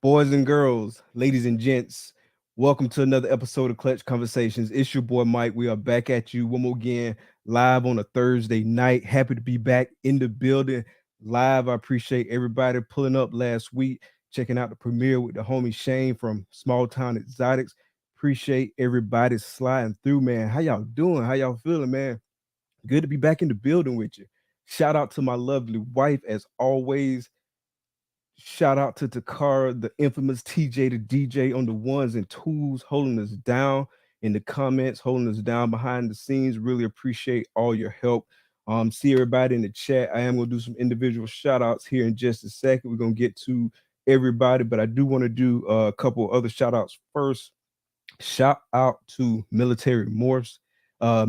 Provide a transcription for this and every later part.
Boys and girls, ladies and gents, welcome to another episode of Clutch Conversations. It's your boy Mike. We are back at you one more again, live on a Thursday night. Happy to be back in the building live. I appreciate everybody pulling up last week, checking out the premiere with the homie Shane from Small Town Exotics. Appreciate everybody sliding through, man. How y'all doing? How y'all feeling, man? Good to be back in the building with you. Shout out to my lovely wife, as always. Shout out to Takara, the infamous TJ, the DJ on the ones and twos, holding us down in the comments, holding us down behind the scenes. Really appreciate all your help. See everybody in the chat. I am going to do some individual shout outs here in just a second. We're going to get to everybody, but I do want to do a couple other shout outs first. Shout out to Military Morphs,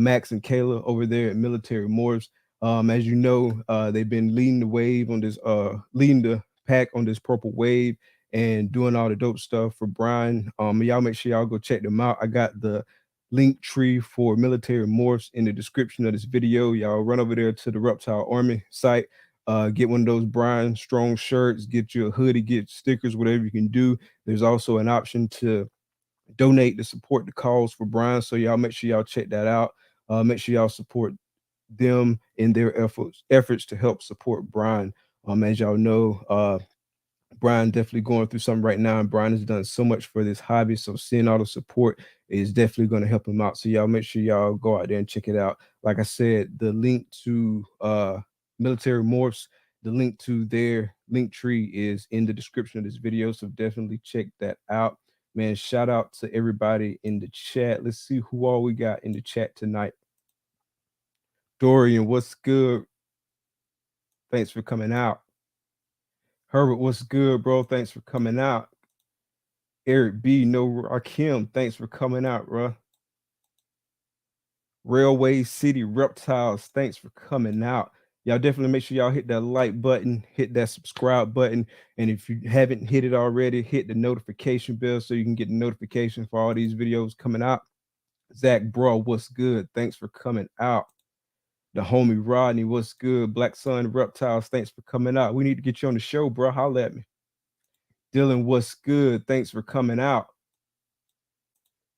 Max and Kayla over there at Military Morphs. As you know, they've been leading the wave on this, leading the pack on this purple wave and doing all the dope stuff for Brian. Y'all make sure y'all go check them out. I got the link tree for Military Morphs in the description of this video. Y'all run over there to the Reptile Army site, get one of those Brian Strong shirts, get you a hoodie, get stickers, whatever you can do. There's also an option to donate to support the cause for Brian, so y'all make sure y'all check that out. Make sure y'all support them in their efforts to help support Brian. As y'all know, Brian definitely going through something right now, and Brian has done so much for this hobby, so seeing all the support is definitely going to help him out. So y'all make sure y'all go out there and check it out. Like I said, the link to Military Morphs, the link to their link tree is in the description of this video, so definitely check that out. Man, shout out to everybody in the chat. Let's see who all we got in the chat tonight. Dorian, what's good? Thanks for coming out. Herbert, what's good, bro? Thanks for coming out. Eric B, no Rakim, thanks for coming out, bro. Railway City Reptiles, thanks for coming out. Y'all definitely make sure y'all hit that like button, hit that subscribe button, and if you haven't hit it already, hit the notification bell so you can get the notification for all these videos coming out. Zach, bro, what's good? Thanks for coming out. The homie Rodney, what's good? Black Sun Reptiles, thanks for coming out. We need to get you on the show, bro. Holla at me. Dylan, what's good? Thanks for coming out.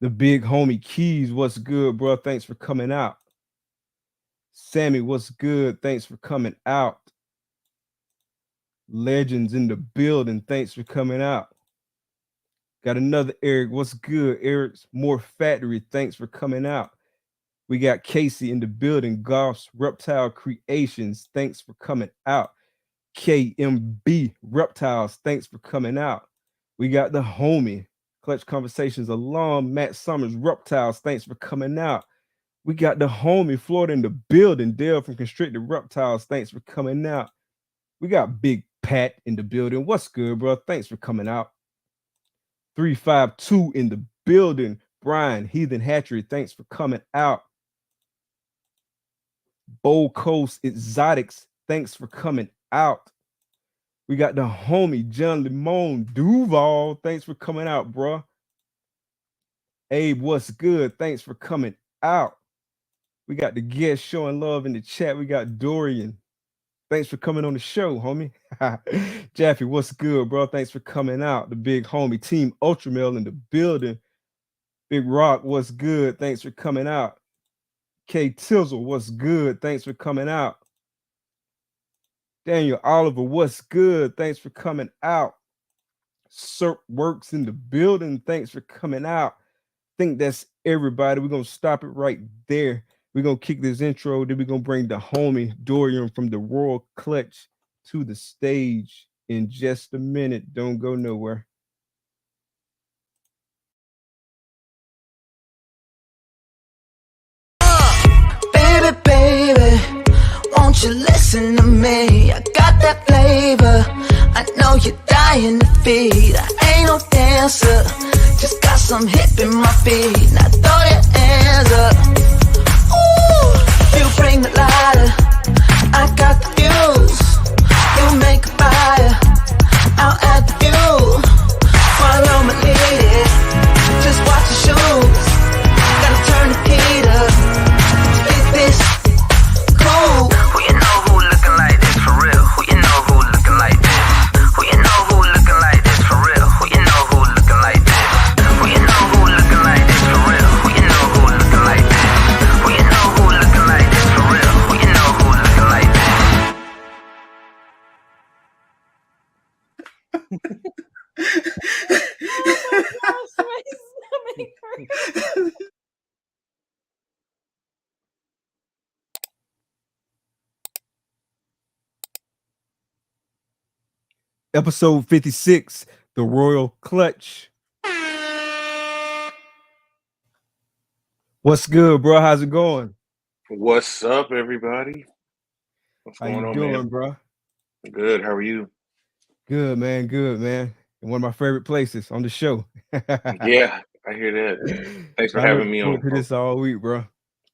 The big homie Keys, what's good, bro? Thanks for coming out. Sammy, what's good? Thanks for coming out. Legends in the building, thanks for coming out. Got another Eric, what's good? Eric's More Factory, thanks for coming out. We got Casey in the building, Goff's Reptile Creations, thanks for coming out. KMB Reptiles, thanks for coming out. We got the homie, Clutch Conversations alum, Matt Summers Reptiles, thanks for coming out. We got the homie Florida in the building, Dale from Constricted Reptiles, thanks for coming out. We got Big Pat in the building, what's good, bro? Thanks for coming out. 352 in the building, Brian Heathen Hatchery, thanks for coming out. Bold Coast Exotics, thanks for coming out. We got the homie John Limon Duval, thanks for coming out, bro. Abe, what's good? Thanks for coming out. We got the guest showing love in the chat. We got Dorian. Thanks for coming on the show, homie. Jaffe, what's good, bro? Thanks for coming out. The big homie Team Ultramel in the building. Big Rock, what's good? Thanks for coming out. K Tizzle, what's good? Thanks for coming out. Daniel Oliver, what's good? Thanks for coming out. Serp Works in the building. Thanks for coming out. I think that's everybody. We're going to stop it right there. We're going to kick this intro. Then we're going to bring the homie Dorian from the Royal Clutch to the stage in just a minute. Don't go nowhere. Baby, won't you listen to me? I got that flavor, I know you're dying to feed. I ain't no dancer, just got some hip in my feet. Now throw your hands up. Ooh, you Episode 56, The Royal Clutch. What's good, bro? How's it going? What's up, everybody? What's How you going on, man? doing, bro? Good. How are you? Good, man. Good, man. One of my favorite places on the show. Yeah, I hear that. Thanks for I having look me forward on, to bro. this all week, bro.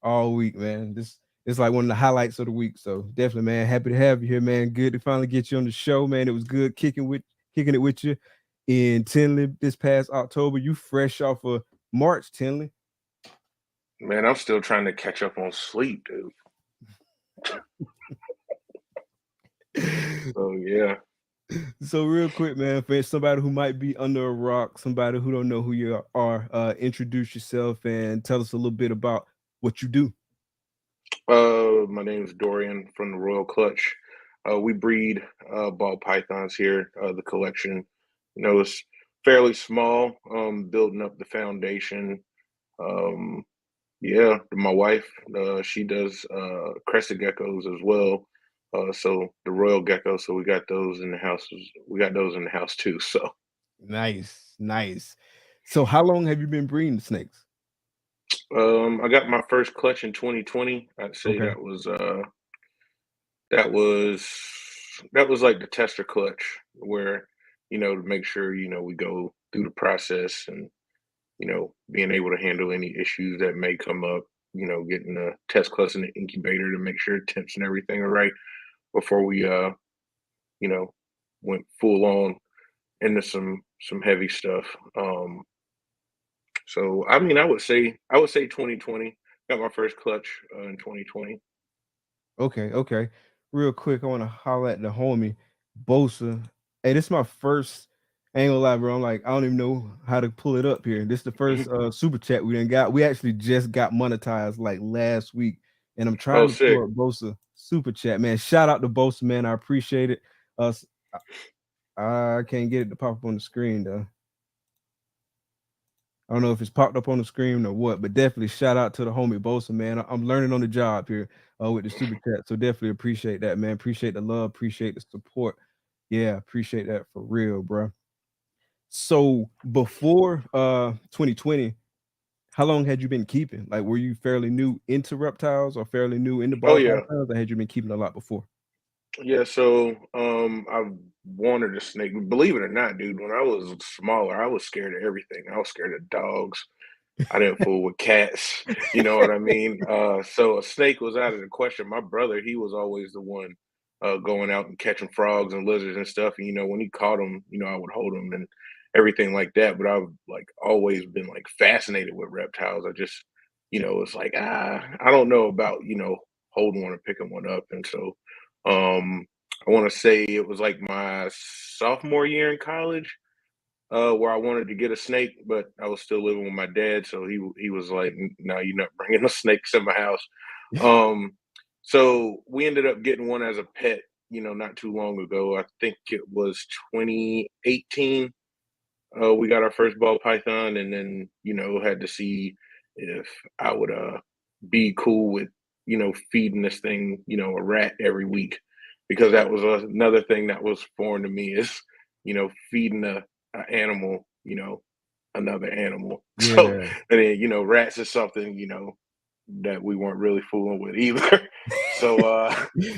All week, man. This it's like one of the highlights of the week. So definitely, man. Happy to have you here, man. Good to finally get you on the show, man. It was good kicking it with you in Tinley this past October. You fresh off of March, Tinley. Man, I'm still trying to catch up on sleep, dude. So yeah. So real quick, man, for somebody who might be under a rock, somebody who don't know who you are, introduce yourself and tell us a little bit about what you do. My name is Dorian from the Royal Clutch. We breed ball pythons here. The collection, is fairly small. Building up the foundation. Um, Yeah, my wife, she does crested geckos as well. So the royal gecko, so we got those in the house. We got those in the house too. So Nice, nice. So how long have you been breeding snakes? I got my first clutch in 2020. I'd say Okay. that was that was like the tester clutch where, to make sure, we go through the process and, being able to handle any issues that may come up, getting a test clutch in the incubator to make sure temps and everything are right before we you know, went full on into some heavy stuff. So I mean, I would say 2020. Got my first clutch in 2020. Okay, okay. Real quick, I want to holler at the homie Bosa. Hey, this is my first. I ain't gonna lie, bro. I'm like, I don't even know how to pull it up here. This is the first super chat we done got. We actually just got monetized like last week, and I'm trying Oh, to pull sick. up Bosa super chat, man. Shout out to Bosa, man. I appreciate it. I can't get it to pop up on the screen though. I don't know if it's popped up on the screen or what, but definitely shout out to the homie Bosa, man. I'm learning on the job here with the super chat, so definitely appreciate that, man. Appreciate the love, appreciate the support. Yeah, appreciate that for real, bro. So before 2020, how long had you been keeping? Like, were you fairly new into reptiles or fairly new into Oh ball yeah, pythons, or had you been keeping a lot before? yeah. So I've wanted a snake. Believe it or not, dude. When I was smaller, I was scared of everything. I was scared of dogs. I didn't fool with cats. You know what I mean? So a snake was out of the question. My brother, he was always the one going out and catching frogs and lizards and stuff. And when he caught them, I would hold them and everything like that. But I've like always been like fascinated with reptiles. I just, it's like I don't know about holding one or picking one up. And so, I want to say it was like my sophomore year in college where I wanted to get a snake, but I was still living with my dad, so he was like, "No, you're not bringing no snakes in my house." Um, so we ended up getting one as a pet, not too long ago. I think it was 2018. We got our first ball python, and then had to see if I would be cool with feeding this thing a rat every week because that was another thing that was foreign to me is feeding a animal another animal. So Yeah. and then rats is something that we weren't really fooling with either. So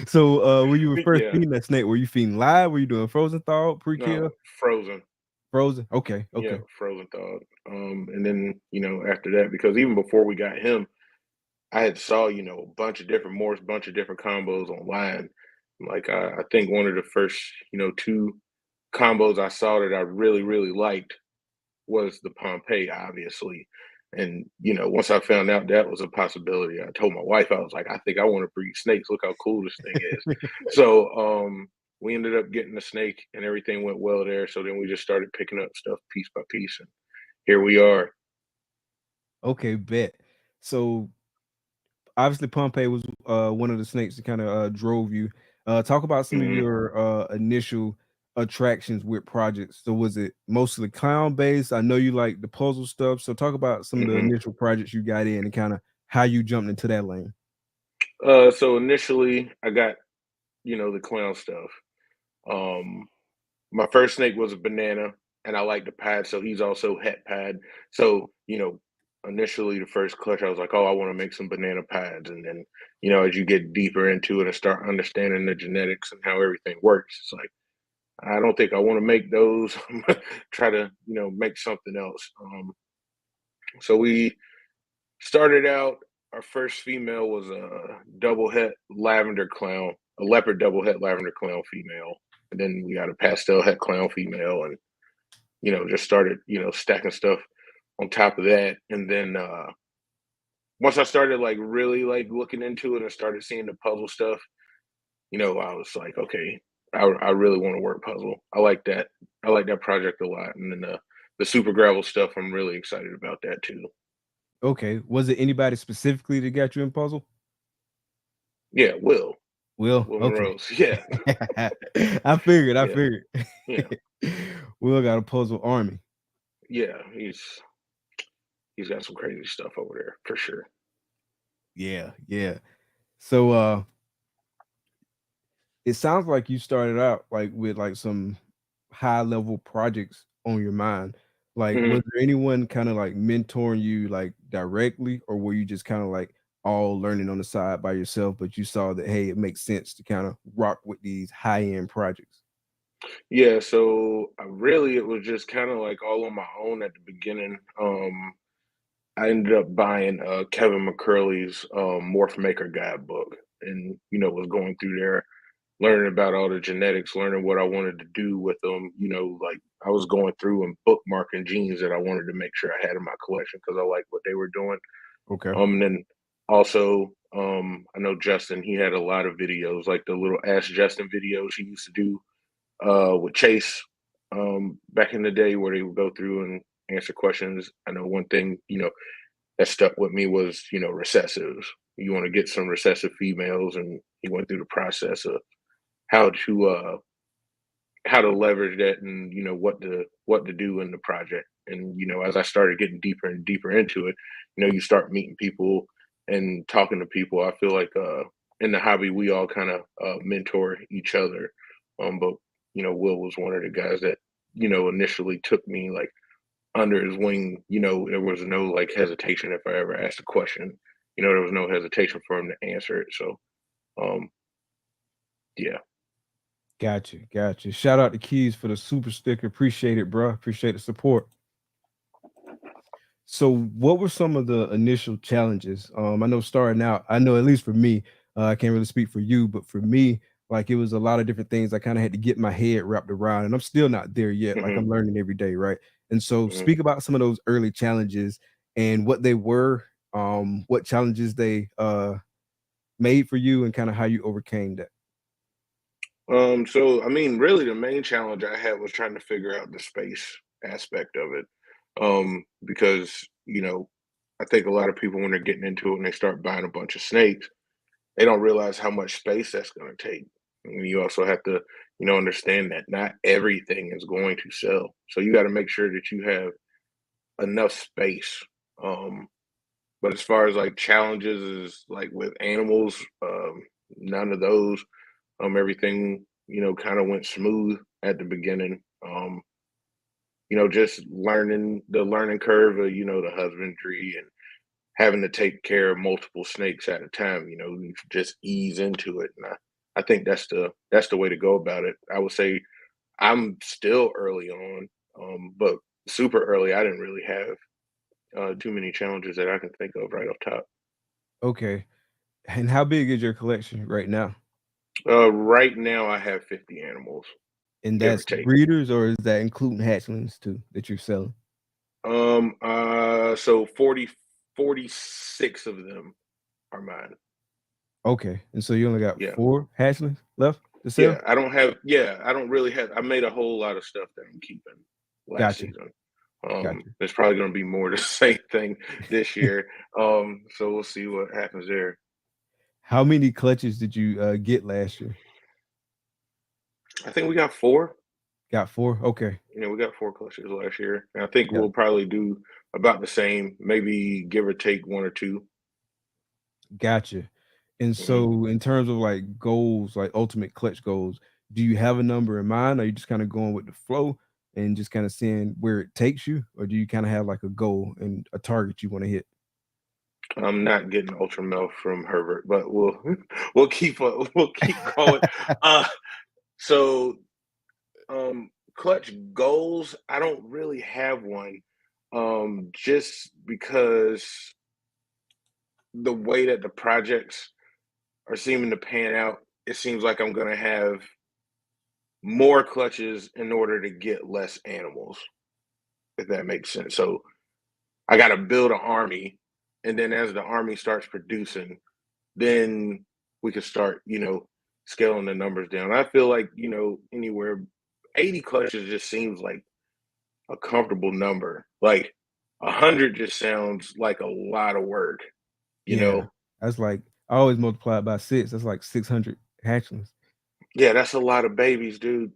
So when you were first yeah, feeding that snake, were you feeding live? Were you doing frozen thawed, pre-kill, no, frozen. frozen? Okay, Yeah, okay. frozen thawed. And then after that, because even before we got him, I had saw a bunch of different morphs, bunch of different combos online. Like I think one of the first two combos I saw that I really really liked was the Pompeii, obviously. And once I found out that was a possibility, I told my wife, I was like, I think I want to breed snakes. Look how cool this thing is. So we ended up getting the snake and everything went well there. So then we just started picking up stuff piece by piece. And here we are. Okay, bet. So obviously Pompeii was one of the snakes that kind of drove you. Talk about some of Mhm. your initial attractions with projects. So was it mostly clown based? I know you like the puzzle stuff. So talk about some of the Mhm. initial projects you got in and kind of how you jumped into that lane. So initially I got, the clown stuff. Um my first snake was a banana, and I like the pad, so he's also het pad. So, initially the first clutch, I was like, oh, I want to make some banana pads. And then, as you get deeper into it and start understanding the genetics and how everything works, it's like, I don't think I want to make those. Try to, make something else. So we started out, our first female was a double het lavender clown, a leopard double het lavender clown female. And then we got a pastel het clown female, and just started, stacking stuff on top of that. And then once I started like really like looking into it and started seeing the puzzle stuff, I was like, okay, I really want to work puzzle. I like that. I like that project a lot. And then the super gravel stuff, I'm really excited about that too. Okay. Was it anybody specifically that got you in puzzle? Yeah, Will, Will okay. Monroe's. Yeah, I figured, I yeah, figured. yeah, Will got a puzzle army. yeah. He's got some crazy stuff over there for sure. Yeah, yeah. So it sounds like you started out like with like some high level projects on your mind. Like, Mhm. was there anyone kind of like mentoring you like directly, or were you just kind of like all learning on the side by yourself, but you saw that hey, it makes sense to kind of rock with these high end projects? Yeah, so it was just kind of like all on my own at the beginning. I ended up buying Kevin McCurley's Morph Maker Guidebook, and was going through there, learning about all the genetics, learning what I wanted to do with them. Like I was going through and bookmarking genes that I wanted to make sure I had in my collection because I liked what they were doing. Okay. And then also, I know Justin, he had a lot of videos, like the little Ask Justin videos he used to do with Chase back in the day, where they would go through and answer questions. I know one thing, that stuck with me was, recessives. You want to get some recessive females, and he went through the process of how to uh how to leverage that, and what to do in the project. And as I started getting deeper and deeper into it, you start meeting people and talking to people. I feel like in the hobby we all kind of mentor each other. But Will was one of the guys that initially took me like under his wing. There was no like hesitation if I ever asked a question. There was no hesitation for him to answer it. So um yeah. Gotcha, gotcha. Shout out to Keys for the super sticker. Appreciate it, bro. Appreciate the support. So, what were some of the initial challenges? I know starting out, I know at least for me, I can't really speak for you, but for me, like it was a lot of different things I kind of had to get my head wrapped around, and I'm still not there yet. Like hmm I'm learning every day, right? And so, hmm speak about some of those early challenges and what they were, what challenges they made for you, and kind of how you overcame that. So I mean, really the main challenge I had was trying to figure out the space aspect of it. Because, I think a lot of people when they're getting into it and they start buying a bunch of snakes, they don't realize how much space that's gonna take. And you also have to, understand that not everything is going to sell. So you gotta make sure that you have enough space. Um, but as far as like challenges is like with animals, none of those. Everything, kind of went smooth at the beginning. Just learning the learning curve of, the husbandry and having to take care of multiple snakes at a time, you just ease into it. And I think that's the way to go about it. I would say I'm still early on, but super early. I didn't really have too many challenges that I can think of right off top. Okay. And how big is your collection right now? Right now, I have 50 animals, And give or that's take. breeders, or is that including hatchlings too that you're selling? So 46 of them are mine. Okay, and so you only got Yeah. 4 hatchlings left to sell? I don't really have, I made a whole lot of stuff that I'm keeping last Gotcha, season. gotcha. There's probably going to be more the same thing this year. So we'll see what happens there. How many clutches did you, get last year? I think we got four. Got 4? Okay, We got four clutches last year. And I think yeah, we'll probably do about the same, maybe give or take one or two. gotcha. And Mhm. so in terms of, like, goals, like ultimate clutch goals, do you have a number in mind? Are you just kind of going with the flow and just kind of seeing where it takes you, or do you kind of have like a goal and a target you want to hit? I'm not getting ultra milk from Herbert, but we'll we'll keep going. Uh, so clutch goals, I don't really have one. Just because the way that the projects are seeming to pan out, it seems like I'm gonna have more clutches in order to get less animals, if that makes sense. So I gotta build an army, and then as the army starts producing, then we could start, scaling the numbers down. I feel like, anywhere 80 clutches just seems like a comfortable number. Like 100 just sounds like a lot of work, you Yeah, know? that's like I always multiply it by six. That's like 600 hatchlings. Yeah, that's a lot of babies, dude.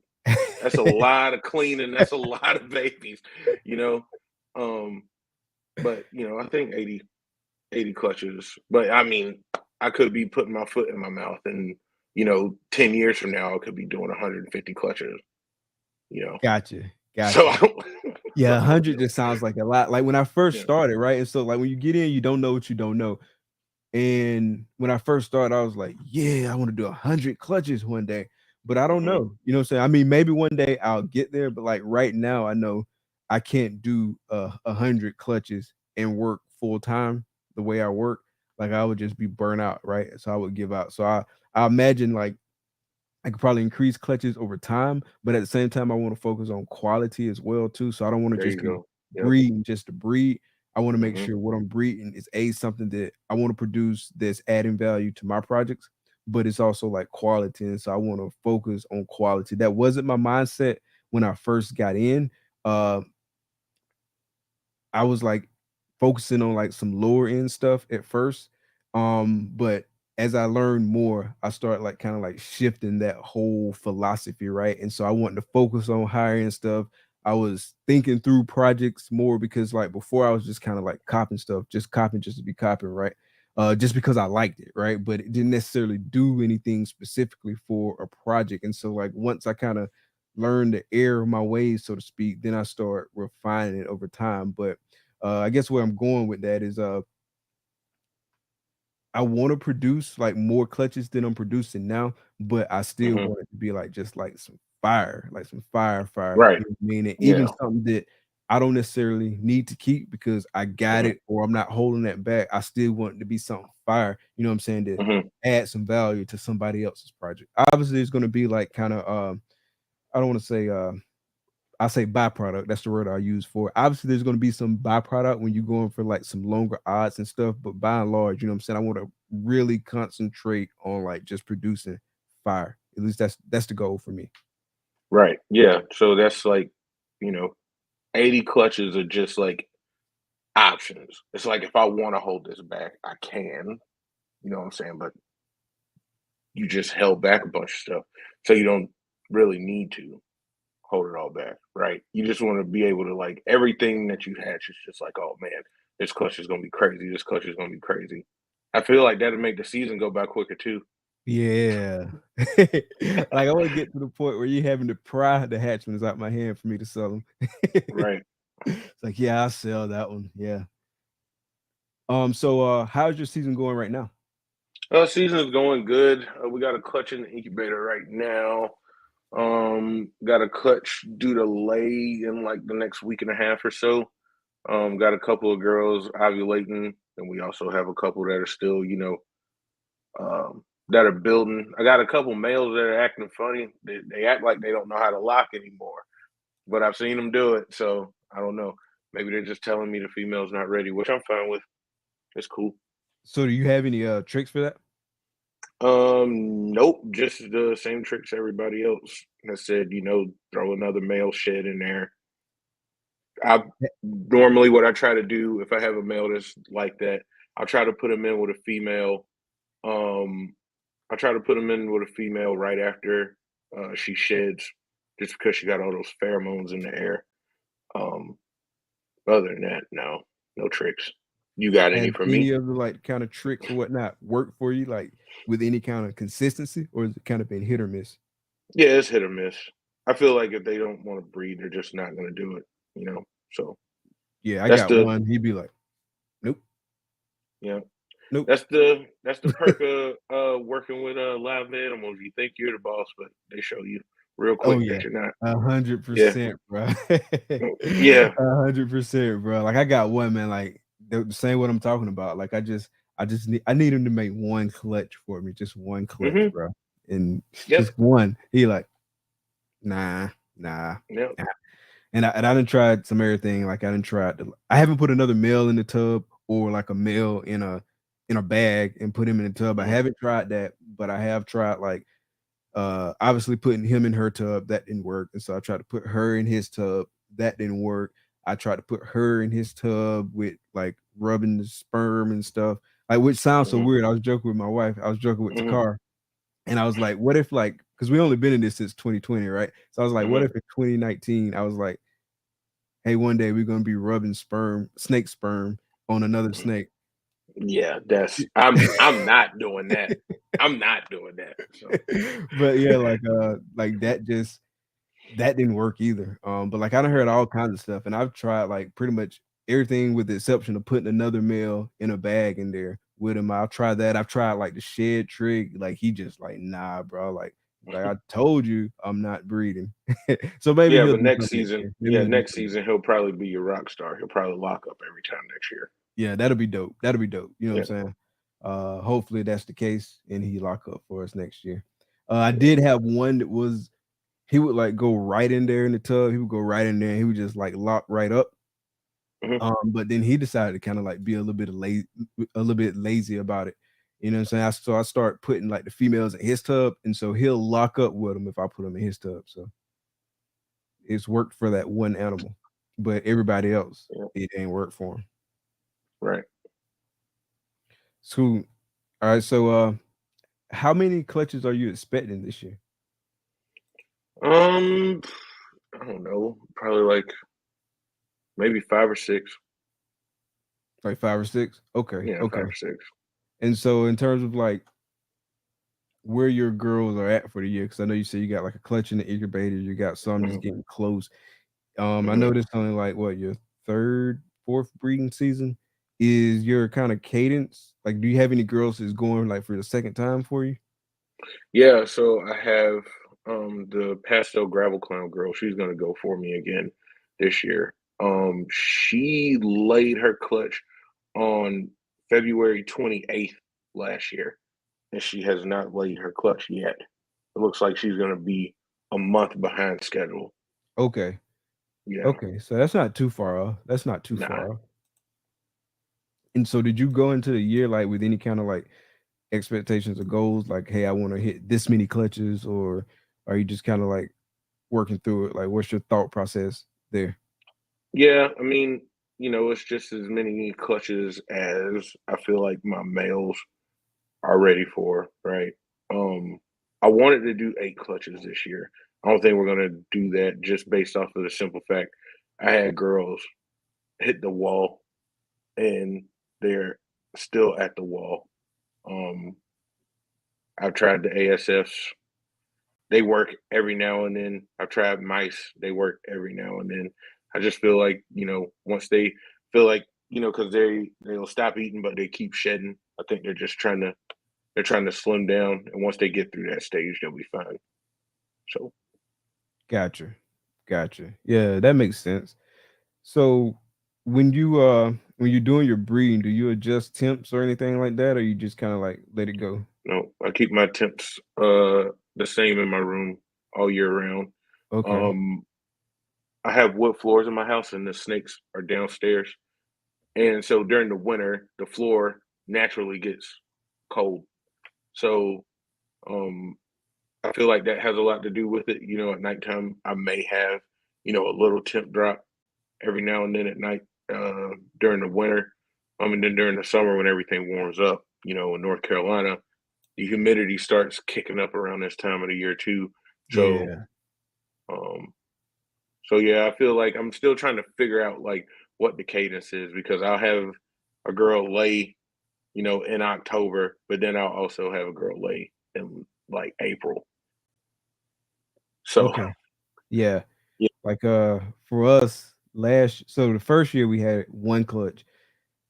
That's a lot of cleaning. That's a lot of babies, you know? Um, but I think 80 clutches. But I mean, I could be putting my foot in my mouth and 10 years from now I could be doing 150 clutches, you know. Gotcha, So gotcha. I don't so Yeah, I don't 100 know. just sounds like a lot. Like when I first Yeah. started, right? And so like when you get in, you don't know what you don't know. And when I first started, I was like, yeah, I want to do 100 clutches one day. But I don't Hmm. know. You know what I'm saying? I mean, maybe one day I'll get there, but like right now, I know I can't do 100 clutches and work full time the way I work. Like I would just be burnt out, right? So I would give out. So I imagine like I could probably increase clutches over time, but at the same time, I want to focus on quality as well too. So I don't want to There just you be go. Yep. breeding just to breed. I want to make Hmm. sure what I'm breeding is something that I want to produce that's adding value to my projects, but it's also like quality. And so I want to focus on quality. That wasn't my mindset when I first got in. Uh, I was like focusing on like some lower end stuff at first. But as I learned more, I started like kind of like shifting that whole philosophy, right? And so I wanted to focus on higher end stuff. I was thinking through projects more because like before I was just kind of like copying stuff, just copying just to be copying, right? Just because I liked it, right? But it didn't necessarily do anything specifically for a project. And so like once I kind of learned the error of my ways, so to speak, then I start refining it over time. But I guess where I'm going with that is I want to produce like more clutches than I'm producing now, but I still Hmm. want it to be like just like some fire, like some fire. Right. You know what I mean? And even Yeah. something that I don't necessarily need to keep because I got Hmm. it or I'm not holding that back. I still want it to be something fire. You know what I'm saying? To Hmm. add some value to somebody else's project. Obviously, it's going to be like kind of I don't want to say I say byproduct. That's the word I use for it. Obviously, there's going to be some byproduct when you're going for like some longer odds and stuff, but by and large, you know what I'm saying? I want to really concentrate on like just producing fire. At least that's the goal for me. Right. Yeah. So that's like, you know, 80 clutches are just like options. It's like if I want to hold this back, I can, you know what I'm saying? But you just held back a bunch of stuff. So you don't really need to hold it all back, right? You just want to be able to like everything that you hatch is just like, oh man, this clutch is gonna be crazy. This clutch is gonna be crazy. I feel like that'll make the season go by quicker too. Yeah. Like I want to get to the point where you're having to pry the hatchments out my hand for me to sell them. Right. It's like, yeah, I'll sell that one. Yeah. So how's your season going right now? Season is going good. We got a clutch in the incubator right now. Got a clutch due to lay in like the next week and a half or so. Got a couple of girls ovulating, and we also have a couple that are still, that are building. I got a couple males that are acting funny. They act like they don't know how to lock anymore, but I've seen them do it. So I don't know. Maybe they're just telling me the female's not ready, which I'm fine with. It's cool. So do you have any tricks for that? Nope, just the same tricks everybody else has said. Throw another male shed in there. I normally what I try to do if I have a male that's like that, I'll try to put him in with a female. Um, I try to put them in with a female right after she sheds, just because she got all those pheromones in the air. Um, Other than that, no, no tricks. You got any Has for any me? of the, like, kinda tricks or whatnot worked for you, like, with any kind of consistency, or has it kinda been hit or miss? Yeah, it's hit or miss. I feel like if they don't want to breed, they're just not going to do it. So Yeah, I that's got the one. He'd be like, nope, yeah. nope. That's the perk of working with live animals. You think you're the boss, but they show you real Oh quick yeah, that you're not. Yeah, 100%, bro. yeah. 100%, bro. Like I got one, man. Like the same what I'm talking about. Like I need him to make one clutch for me, just one clutch, Hmm. bro, and Yep. just one. He like, nah, nah. Yep. Nah. And I done tried some everything. Like I done tried to. I haven't put another male in the tub or like a male in a bag and put him in the tub. I Hmm. haven't tried that, but I have tried like obviously putting him in her tub that didn't work, and so I tried to put her in his tub that didn't work. I tried to put her in his tub with like rubbing the sperm and stuff, like which sounds so Hmm. weird. I was joking with my wife. I was joking with Hmm. Takar, and I was like, what if like because we only been in this since 2020, right? So I was like, what Hmm. if in 2019 I was like, hey, one day we're gonna be rubbing snake sperm on another snake. Yeah, I'm not doing that. I'm not doing that. So But yeah, like that didn't work either. But like I done heard yeah. all kinds of stuff, and I've tried like pretty much everything with the exception of putting another male in a bag in there with him. I'll try that. I've tried like the shed trick. Like he just like, nah, bro. Like I told you I'm not breeding. So maybe Yeah, he'll but do next something next season, year. Maybe yeah, he'll do next something. season he'll probably be your rock star. He'll probably lock up every time next year. Yeah, that'll be dope. That'll be dope. You know what Yeah, I'm saying? Hopefully that's the case and he lock up for us next year. I yeah. did have one that was he would like go right in there in the tub. He would go right in there. And he would just like lock right up. Hmm. But then he decided to kind of like be a little bit lazy about it. You know what I'm saying? So I start putting like the females in his tub, and so he'll lock up with them if I put them in his tub. So it's worked for that one animal, but everybody else Yeah, it ain't work for him. right. So all right, so how many clutches are you expecting this year? Um, I don't know. Probably like maybe 5 or 6. Like 5 or 6? Okay, Yeah, okay. 5 or 6. And so in terms of like where your girls are at for the year, because I know you said you got like a clutch in the incubator, you got some Hmm. just getting close. I Hmm. know this only like what your third, fourth breeding season. Is your kind of cadence like? Do you have any girls that's going like for the second time for you? Yeah, so I have the pastel gravel clown girl. She's gonna go for me again this year. She laid her clutch on February 28th last year, and she has not laid her clutch yet. It looks like she's gonna be a month behind schedule. Okay, Yeah, okay, so that's not too far off. That's not too nah. far off. And so, did you go into the year like with any kind of like expectations or goals? Like, hey, I want to hit this many clutches, or are you just kind of like working through it? Like, what's your thought process there? Yeah, I mean, it's just as many clutches as I feel like my males are ready for, right? Um, I wanted to do 8 clutches this year. I don't think we're gonna do that just based off of the simple fact I had girls hit the wall and they're still at the wall. Um, I've tried the ASFs. They work every now and then. I've tried mice. They work every now and then. I just feel like, once they feel like, because they'll stop eating, but they keep shedding. I think they're trying to slim down, and once they get through that stage, they'll be fine. So Gotcha, gotcha. Yeah, that makes sense. So when you're doing your breeding, do you adjust temps or anything like that, or you just kind of like let it go? no, I keep my temps the same in my room all year round. Okay. Um, I have wood floors in my house, and the snakes are downstairs. And so during the winter, the floor naturally gets cold. So um, I feel like that has a lot to do with it. At nighttime, I may have, a little temp drop every now and then at night during the winter. And then during the summer when everything warms up, in North Carolina, the humidity starts kicking up around this time of the year too. So, Yeah. um, so yeah, I feel like I'm still trying to figure out like what the cadence is because I'll have a girl lay, in October, but then I'll also have a girl lay in like April. So Okay. Yeah. yeah. Like for us so the first year we had one clutch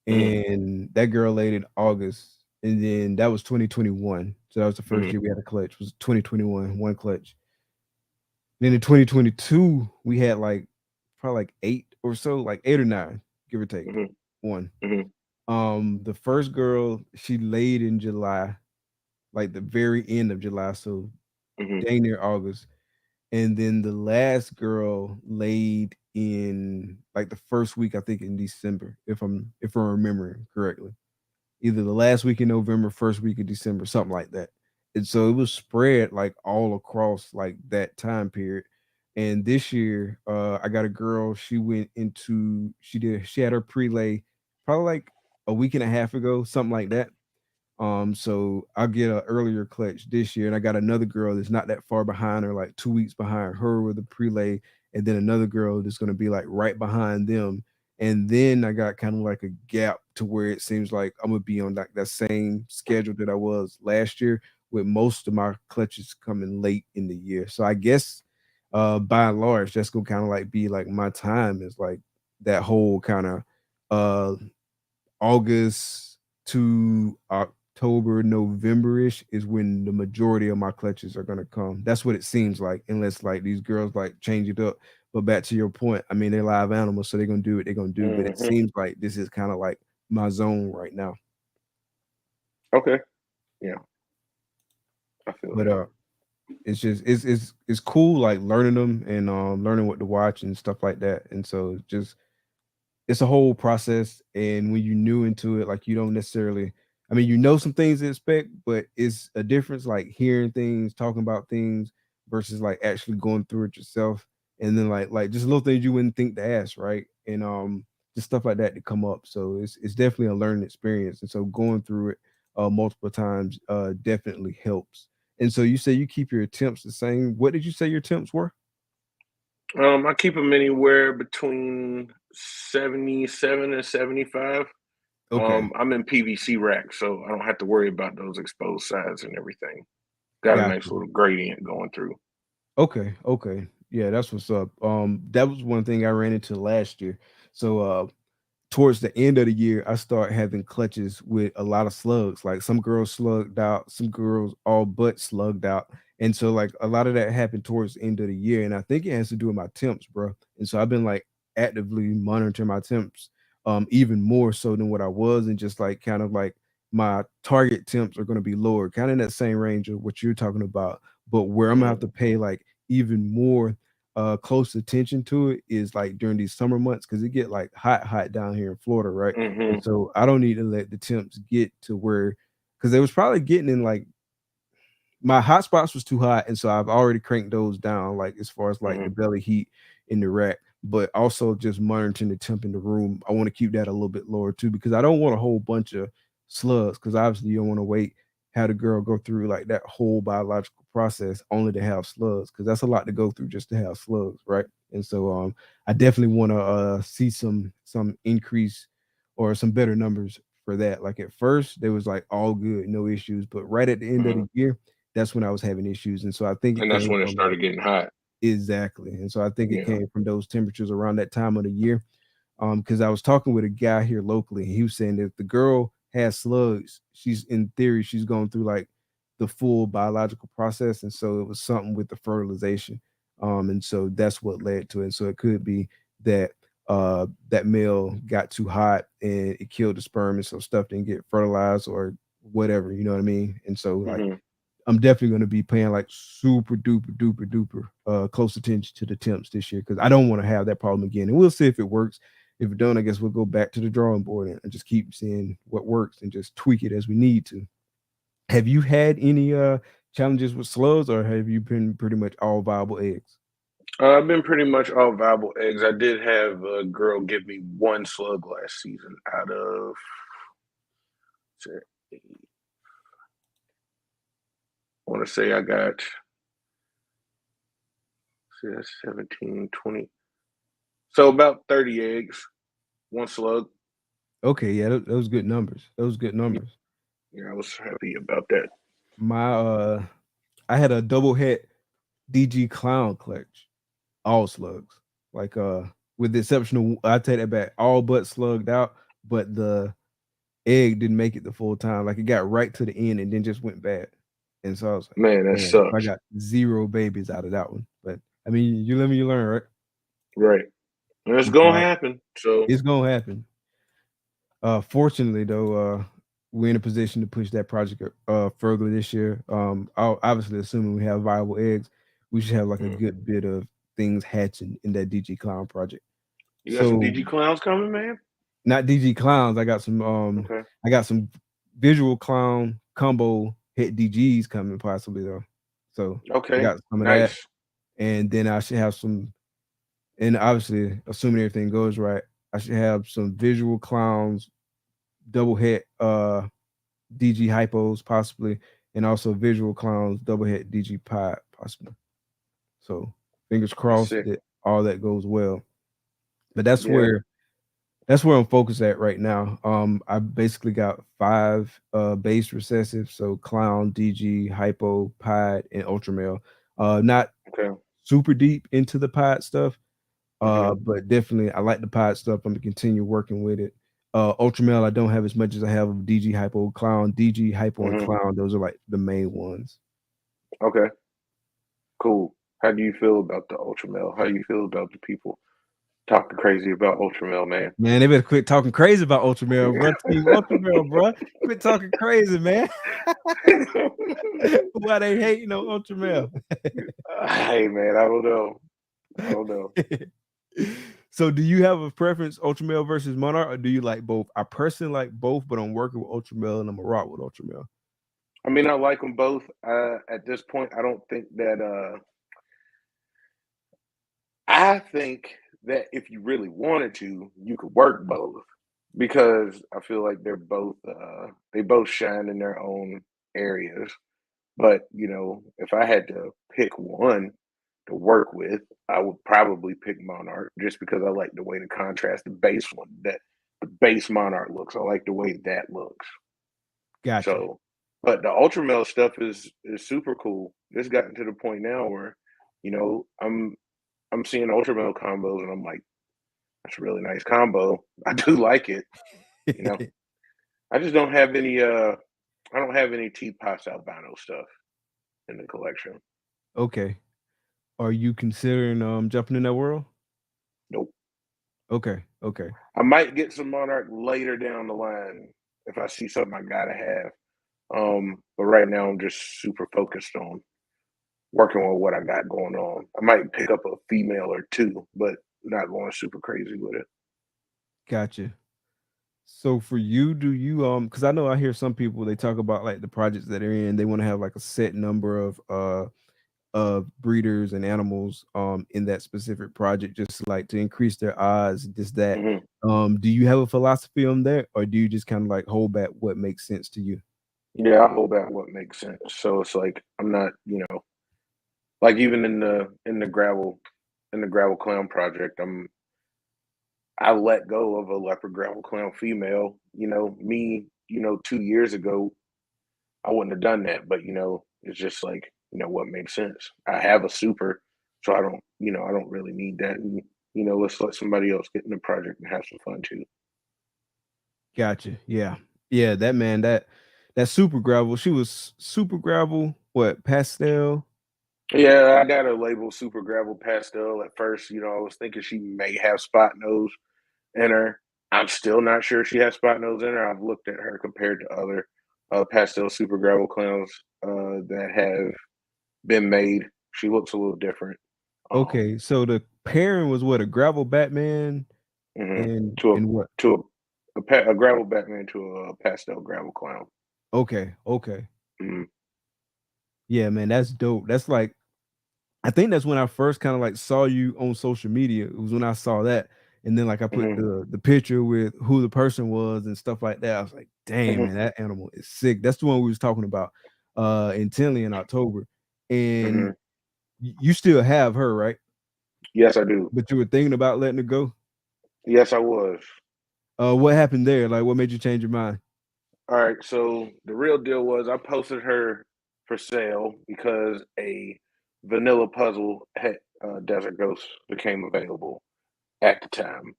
Hmm. and that girl laid in August and then that was 2021. So that was the first Hmm. year we had a clutch was 2021, one clutch. Then in 2022 we had like probably like 8 or so, like 8 or 9, give or take. Hmm. One. Hmm. The first girl, she laid in July, like the very end of July, so Hmm. dang near August. And then the last girl laid in like the first week, I think in December, if I'm remembering correctly. Either the last week in November, first week of December, something like that. And so it was spread like all across like that time period. And this year, I got a girl, she had her prelay probably like a week and a half ago, something like that. So I'll get an earlier clutch this year, and I got another girl that's not that far behind her, like 2 weeks behind her with a prelay, and then another girl that's gonna be like right behind them. And then I got kind of like a gap to where it seems like I'm gonna be on like that same schedule that I was last year, with most of my clutches coming late in the year. So I guess by and large, that's gonna kind of like be like my time is like that whole kind of uh August to October, November-ish is when the majority of my clutches are gonna come. That's what it seems like, unless like these girls like change it up. But back to your point, I mean, they're live animals, so they're gonna do what they're gonna do. But it Hmm. seems like this is kind of like my zone right now. Okay. Yeah, I feel But that. it's just it's cool like learning them and learning what to watch and stuff like that. And so it's a whole process, and when you're new into it, like you don't necessarily, I mean, you know some things to expect, but it's a difference like hearing things, talking about things versus like actually going through it yourself. And then like just little things you wouldn't think to ask, right? And just stuff like that to come up. So it's definitely a learning experience. And so going through it multiple times definitely helps. And so you say you keep your attempts the same. What did you say your attempts were? I keep them anywhere between 77 and 75. Okay, I'm in PVC rack, so I don't have to worry about those exposed sides and everything. Got a nice gotcha. little gradient going through. Okay, okay. Yeah, that's what's up. That was one thing I ran into last year. So towards the end of the year, I start having clutches with a lot of slugs. Like some girls slugged out, some girls all but slugged out. And so like a lot of that happened towards the end of the year. And I think it has to do with my temps, bro. And so I've been like actively monitoring my temps even more so than what I was, and just like kind of like my target temps are going to be lower, kind of in that same range of what you're talking about. But where I'm gonna have Hmm. to pay like even more close attention to it is like during these summer months, because it get like hot down here in Florida, right? And Hmm. so I don't need to let the temps get to where, because they was probably getting in like my hot spots was too hot, and so I've already cranked those down, like as far as like the Hmm. belly heat in the rack, but also just monitoring the temp in the room. I want to keep that a little bit lower too, because I don't want a whole bunch of slugs. Because obviously you don't want to wait have the girl go through like that whole biological process only to have slugs, because that's a lot to go through just to have slugs, right? And so I definitely want to see some increase or some better numbers for that. Like at first, there was like all good, no issues, but right at the end of Hmm. the year, that's when I was having issues. And so I think it And that's came when it from like started getting hot. exactly. And so I think it Yeah. came from those temperatures around that time of the year. Because I was talking with a guy here locally, and he was saying that if the girl has slugs, she's in theory, she's going through like the full biological process. And so it was something with the fertilization. And so that's what led to it. And so it could be that that male got too hot and it killed the sperm, and so stuff didn't get fertilized or whatever, you know what I mean? And so like Hmm. I'm definitely going to be paying like super duper duper duper close attention to the temps this year, because I don't want to have that problem again. And we'll see if it works. If it don't, I guess we'll go back to the drawing board and just keep seeing what works and just tweak it as we need to. Have you had any challenges with slugs, or have you been pretty much all viable eggs? I've been pretty much all viable eggs. I did have a girl give me one slug last season out of, I want to say I got, see, that's 17, 20. So about 30 eggs, one slug. Okay, yeah, those good numbers. Those good Yeah, numbers. yeah, I was happy about that. My I had a double het DG Clown Clutch, all slugs. Like with the exception of I take that back, all but slugged out, but the egg didn't make it the full time. Like it got right to the end and then just went bad. And so I was like, Man, that man, I sucks. got 0 babies out of that one. But I mean, you live and you learn, right? Right. And it's And so gonna happen. So it's gonna happen. Fortunately though, we're in a position to push that project further this year. Obviously, assuming we have viable eggs, we should have like a mm. good bit of things hatching in that DG Clown project. You got some So DG clowns coming, man? not DG Clowns. Okay. I got some visual clown combo hit DGs coming possibly though. So I Okay. got some of that, Nice. and then I should have some. And obviously, assuming everything goes right, I should have some visual clowns double hit DG hypos possibly, and also visual clowns double hit DG pod possibly. So fingers That's crossed sick. that all that goes well. But Yeah. that's where I'm focused at right now. I basically got 5 base recessive, so clown, DG, hypo, pod, and ultra male. Not Okay. super deep into the pod stuff, hmm but definitely I like the pod stuff. I'm gonna continue working with it. Ultra male, I don't have as much as I have of DG, hypo, clown, DG, hypo, and hmm clown. Those are like the main ones. Okay. Cool. How do you feel about the ultra male? How do you feel about the people talking crazy about ultra male, man? Man, they better quit talking crazy about ultra male, bro. Team ultra male, bro. Quit talking crazy, man. Why they hating on ultra male? Hey, man, I don't know. I don't know. So do you have a preference, ultra male versus monarch, or do you like both? I personally like both, but I'm working with ultra male and I'm a rock with ultra male. I mean, I like them both. At this point, I don't think that. I think that if you really wanted to, you could work both because I feel like they both shine in their own areas. But if I had to pick one to work with, I would probably pick Monarch just because I like the way the contrast, the base one, that the base Monarch looks. I like the way that looks. Gotcha. So, but the Ultramel stuff is super cool. It's gotten to the point now where, you know, I'm I'm seeing Ultramel combos and I'm like, that's a really nice combo. I do like it. You know, I just don't have any. I don't have any T Pops albino stuff in the collection. Okay. Are you considering jumping in that world? Nope. Okay. Okay. I might get some Monarch later down the line if I see something I gotta have. But right now I'm just super focused on working on what I got going on. I might pick up a female or two, but not going super crazy with it. Gotcha. So for you, do you because I know I hear some people they talk about like the projects that they're in, they want to have like a set number of breeders and animals in that specific project just like to increase their odds, just that. hmm Do you have a philosophy on that, or do you just kind of like hold back what makes sense to you? Yeah, I hold back what makes sense. So it's like I'm not, like even in the gravel clown project, I let go of a leopard gravel clown female. Me, 2 years ago, I wouldn't have done that. But it's just like, what makes sense. I have a super, so I don't really need that. And let's let somebody else get in the project and have some fun too. Gotcha. Yeah. Yeah, that man, that super gravel, she was super gravel, what, pastel? Yeah, I got a label super gravel pastel at first. I was thinking she may have spot nose in her. I'm still not sure she has spot nose in her. I've looked at her compared to other pastel super gravel clowns that have been made. She looks a little different. Um, Okay, so the pairing was what, a gravel Batman mhm. and To a what? a gravel Batman to a pastel gravel clown. Okay, okay. Mhm, Yeah, man, that's dope. That's like I think that's when I first kind of like saw you on social media. It was when I saw that. And then like I put mhm, the picture with who the person was and stuff like that. I was like, dang, mhm, man, that animal is sick. That's the one we was talking about in Tinley in October. And mhm. you still have her, right? Yes, I do. But you were thinking about letting her go. Yes, I was. What happened there? Like what made you change your mind? All right, so the real deal was I posted her for sale because a Vanilla Puzzle Desert Ghost became available at the time.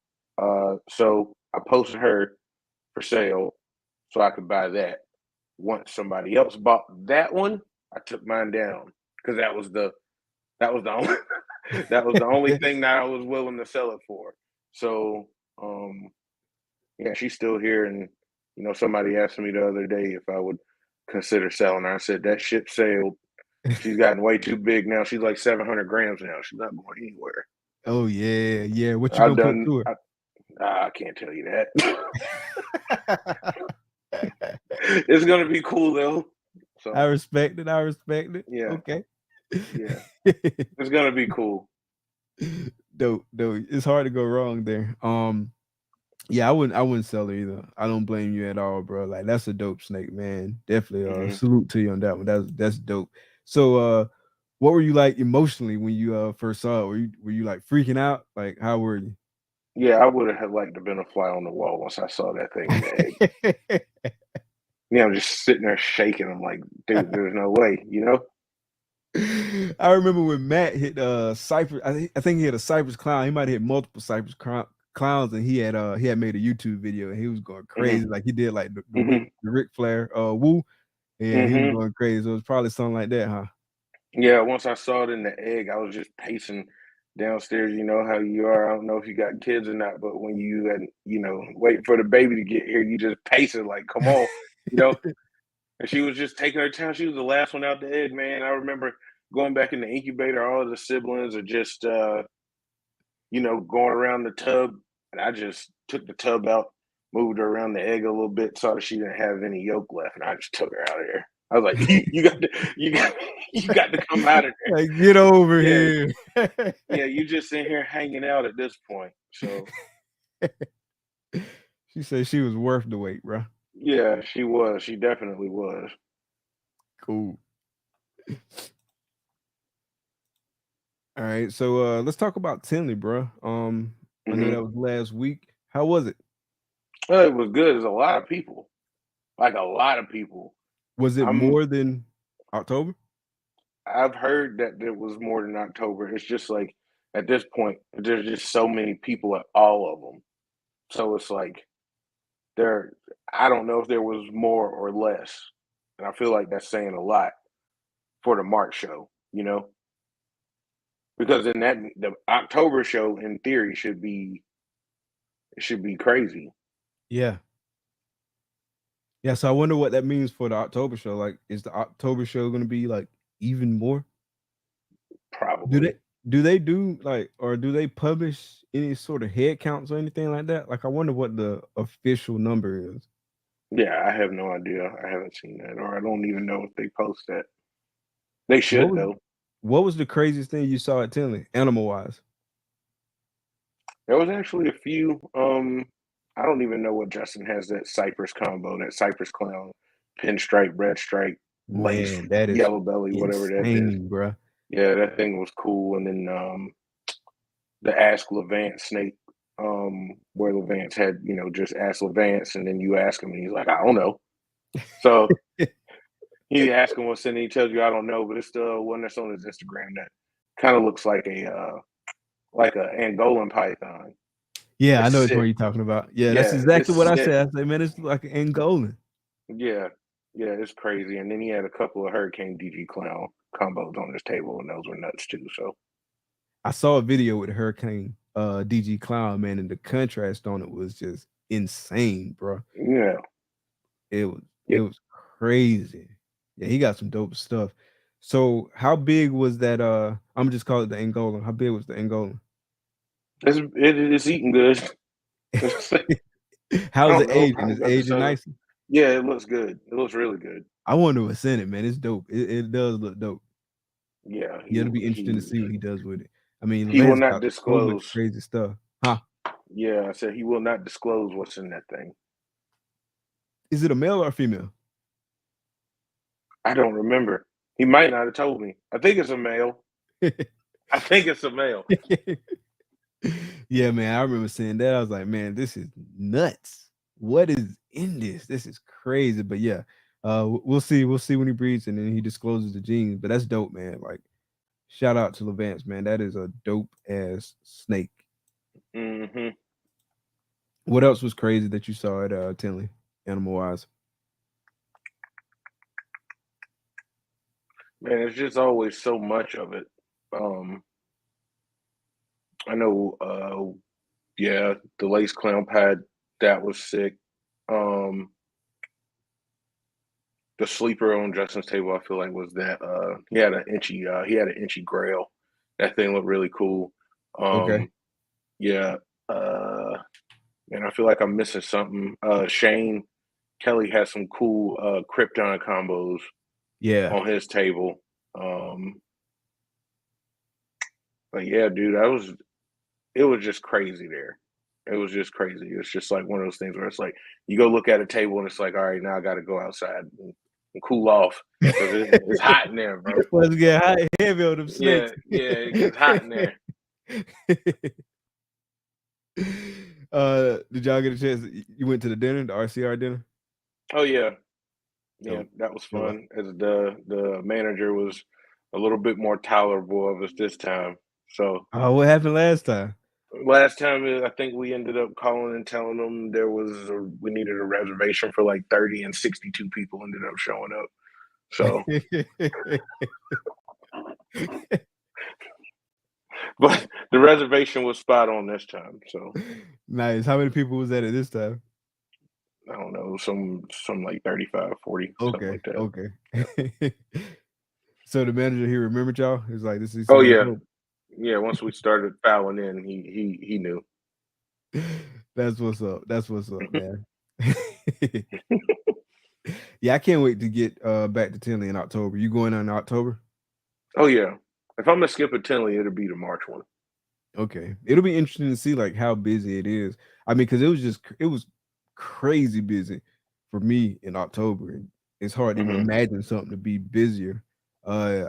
So I posted her for sale so I could buy that. Once somebody else bought that one, I took mine down because that was the only that was the only thing that I was willing to sell it for. So um, yeah, she's still here, and somebody asked me the other day if I would consider selling her. I said that ship sailed. She's gotten way too big now. She's like 700 grams now. She's not going anywhere. Oh yeah, yeah. What you I've gonna put done. to I can't tell you that. her? It's gonna be cool though. I So respect it. I respect it. yeah, Okay. yeah, it's gonna be cool. Dope, dope. It's hard to go wrong there. Yeah, I wouldn't sell her either. I don't blame you at all, bro. Like that's a dope snake, man. Definitely Hmm. salute to you on that one. That's dope. So what were you like emotionally when you first saw it? Were you like freaking out? Like how were you? Yeah, I would have liked to been a fly on the wall once I saw that thing in the egg. Yeah, I'm just sitting there shaking. I'm like, dude, there's no way, I remember when Matt hit Cypress. I think he had a Cypress clown. He might have hit multiple Cypress clowns, and he had made a YouTube video, and he was going Hmm. crazy. Like he did like the Hmm. Ric Flair woo. Yeah, he was Hmm. going crazy. So it was probably something like that, huh? Yeah, once I saw it in the egg, I was just pacing downstairs. You know how you are. I don't know if you got kids or not, but when you and waiting for the baby to get here, you just pacing like, come on, you know. And she was just taking her time. She was the last one out the egg, man. I remember going back in the incubator. All of the siblings are just, going around the tub, and I just took the tub out, moved her around the egg a little bit, saw that she didn't have any yolk left, and I just took her out of there. I was like, "You got to, you got to come out of there." Like, get over Yeah, here. yeah, you just in here hanging out at this point. So She said she was worth the wait, bro. yeah, she was. She definitely was. Cool. All right, so let's talk about Tinley, bro. I know Hmm. that was last week. How was it? Well, it was good. There's a lot of people, like a lot of people. Was it I'm. more than October? I've heard that there was more than October. It's just like at this point, there's just so many people at all of them. So it's like there. I don't know if there was more or less, and I feel like that's saying a lot for the March show. Because in that the October show, in theory, should be crazy. Yeah. Yeah, so I wonder what that means for the October show. Like, is the October show gonna be like even more? Do they Probably. do like or do they publish any sort of head counts or anything like that? Like I wonder what the official number is. Yeah, I have no idea. I haven't seen that, or I don't even know if they post that. They What should was though. what was the craziest thing you saw at Tinley, animal wise? There was actually a few. I don't even know what Justin has that Cypress combo, that Cypress clown, pinstripe, red stripe, lace, Man, that is yellow belly, whatever that is. insane, bro. Yeah, that thing was cool. And then the Ask Levant snake, where Levance had, just Ask Levance, and then you ask him, and he's like, I don't know. So he asked him what's in it, he tells you I don't know, but it's the one that's on his Instagram that kind of looks like a Angolan python. Yeah, I It's know which one sick. you're talking about. Yeah, that's Yeah, exactly what it's I sick. said. I said, man, it's like an Angolan. Yeah, yeah, it's crazy. And then he had a couple of Hurricane DG Clown combos on his table, and those were nuts too. So I saw a video with Hurricane DG Clown, man, and the contrast on it was just insane, bro. yeah, It was yeah, it was crazy. Yeah, he got some dope stuff. So how big was that? I'm just call it the Angolan. How big was the Angolan? it's eating good. I How's don't it know. aging? Probably Is about the aging size of. nice? Yeah, it looks good. It looks really good. I wonder what's in it, man. It's dope. It does look dope. Yeah, Yeah, it'll be interesting to see what he does with it. I mean, he will Levant's not got so much disclose. crazy stuff. Huh? Yeah, I said he will not disclose what's in that thing. Is it a male or a female? I don't remember. He might not have told me. I think it's a male. I think it's a male. Yeah, man. I remember seeing that. I was like, man, this is nuts. What is in this? This is crazy. But yeah, we'll see. We'll see when he breeds and then he discloses the genes. But that's dope, man. Like Shout out to Levance, man. That is a dope ass snake. Hmm. What else was crazy that you saw at Tinley, animal wise? Man, it's just always so much of it. Um, I know, yeah, the lace clown pad, that was sick. Um, the sleeper on Justin's table, I feel like was that he had an inchy grail. That thing looked really cool. Okay. Um, yeah, uh, and I feel like I'm missing something. Shane Kelly has some cool Krypton combos Yeah. on his table. Um, but yeah, dude, it was just crazy there. It was just crazy. It's just like one of those things where it's like you go look at a table and it's like, all right, now I got to go outside and cool off because it's hot in there, bro. Let's get hot and heavy on them Yeah, snakes. yeah, it gets hot in there. Did y'all get a chance? You went to the dinner, the RCR dinner? Oh yeah, yeah, Dope. that was Good luck. fun. As the manager was a little bit more tolerable of us this time. So Oh, what happened last time? last time, I think we ended up calling and telling them we needed a reservation for like 30, and 62 people ended up showing up. So, but the reservation was spot on this time. So Nice. How many people was that at this time? I don't know, some like 35, 40, something Okay, like that. okay. So the manager he remembered y'all? He's like, this is Oh y'all yeah, dope. yeah. Once we started fouling in, he knew. That's what's up. That's what's up, man. Yeah, I can't wait to get back to Tinley in October. You going on in October? Oh yeah. If I'm gonna skip a Tinley, it'll be the March one. Okay. It'll be interesting to see like how busy it is. I mean, because it was crazy busy for me in October. And it's hard to even Hmm. imagine something to be busier. Uh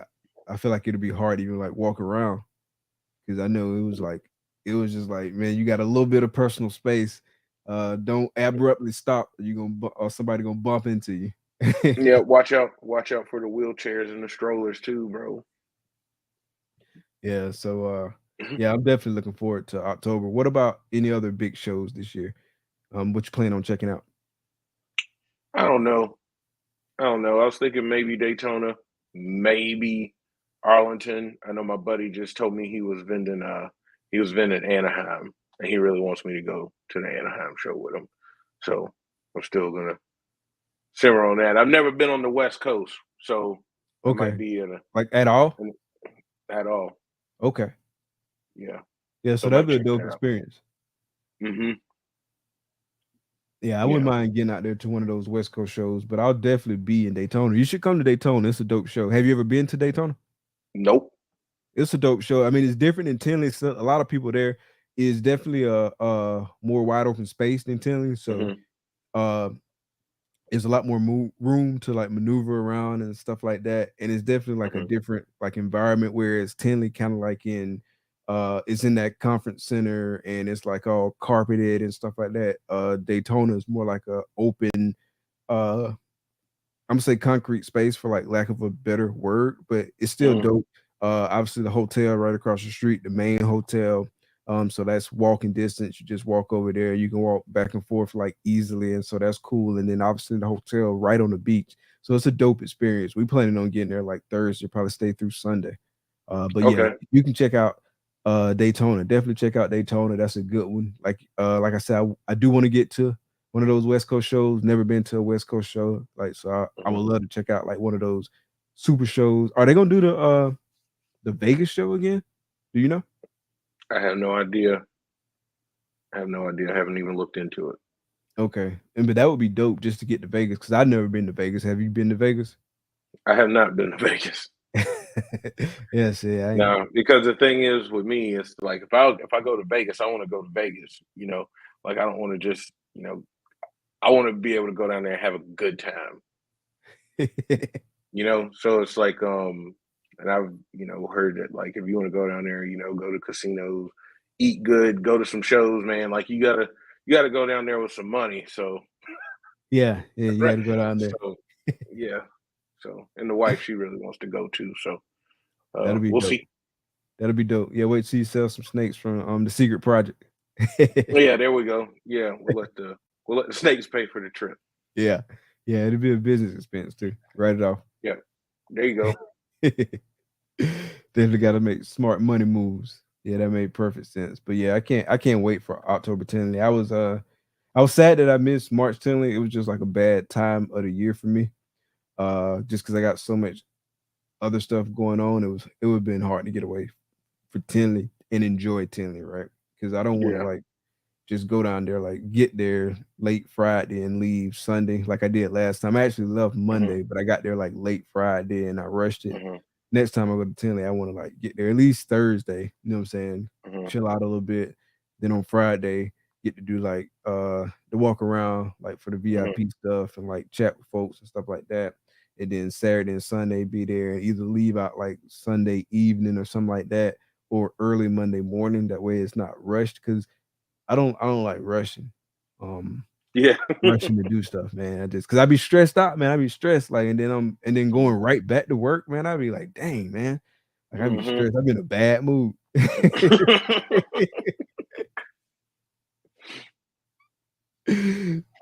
I feel like it'll be hard to even like walk around because I know it was just like, man, you got a little bit of personal space. Don't abruptly stop, or you gonna or somebody gonna bump into you. Yeah, watch out for the wheelchairs and the strollers too, bro. Yeah, so yeah, I'm definitely looking forward to October. What about any other big shows this year? What you plan on checking out? I don't know. I don't know. I was thinking maybe Daytona, maybe Arlington. I know my buddy just told me he was vending Anaheim and he really wants me to go to the Anaheim show with him. So I'm still gonna simmer on that. I've never been on the West Coast, so I might Okay. be Like at all? at all. Okay. Yeah. Yeah, So so I that'd might be a check dope that out. experience. Hmm. Yeah, I wouldn't Yeah. mind getting out there to one of those West Coast shows, but I'll definitely be in Daytona. You should come to Daytona. It's a dope show. Have you ever been to Daytona? Nope. It's a dope show. I mean, it's different than Tinley. So a lot of people there is definitely a more wide open space than Tinley. So Hmm. uh there's a lot more room to like maneuver around and stuff like that. And it's definitely like a Hmm. different like environment. Whereas Tinley kind of like it's in that conference center and it's like all carpeted and stuff like that. Daytona is more like a open uh I'm gonna say concrete space for like lack of a better word, but it's still Hmm. dope. Obviously the hotel right across the street, the main hotel. So that's walking distance. You just walk over there. You can walk back and forth like easily, and so that's cool. And then obviously the hotel right on the beach, so it's a dope experience. We planning on getting there like Thursday, probably stay through Sunday. But yeah, Okay. you can check out Daytona. Definitely check out Daytona. That's a good one. Like I said, I do want to get to one of those West Coast shows. Never been to a West Coast show. Like, so I would Hmm. love to check out like one of those super shows. Are they gonna do the Vegas show again? Do you know? I have no idea. I have no idea. I haven't even looked into it. Okay. And but that would be dope just to get to Vegas because I've never been to Vegas. Have you been to Vegas? I have not been to Vegas. Yes, yeah, I ain't. No, because the thing is with me, it's like if I go to Vegas, I want to go to Vegas. You know, like I don't want to just I want to be able to go down there and have a good time. You know, so it's like and I've heard that like if you want to go down there, go to casinos, eat good, go to some shows, man. Like you gotta go down there with some money. So Yeah, yeah, you right, gotta go down there. so yeah, so and the wife she really wants to go too. So That'll be We'll dope. see. That'll be dope. Yeah, wait till you sell some snakes from the secret project. Yeah, there we go. Yeah, we'll let the snakes pay for the trip. Yeah. Yeah, it'll be a business expense too. Write it off. Yeah, there you go. Definitely got to make smart money moves. Yeah, that made perfect sense. But yeah, I can't wait for October Tinley. I was sad that I missed March Tinley. It was just like a bad time of the year for me. Just because I got so much other stuff going on, it would have been hard to get away for Tinley and enjoy Tinley, right? Because I don't want to Yeah. like just go down there, like get there late Friday and leave Sunday, like I did last time. I actually left Hmm. Monday, but I got there like late Friday and I rushed it. Hmm. Next time I go to Tinley, I want to like get there at least Thursday. You know what I'm saying? Hmm. Chill out a little bit. Then on Friday, get to do like the walk around, like for the Hmm. VIP stuff and like chat with folks and stuff like that. And then Saturday and Sunday be there and either leave out like Sunday evening or something like that, or early Monday morning. That way it's not rushed because I don't like rushing. Um Yeah. Rushing to do stuff, man. I just because I be stressed out, man. I be stressed, like, and then going right back to work, man. I be like, dang, man. Like I be Hmm. stressed. I'm in a bad mood.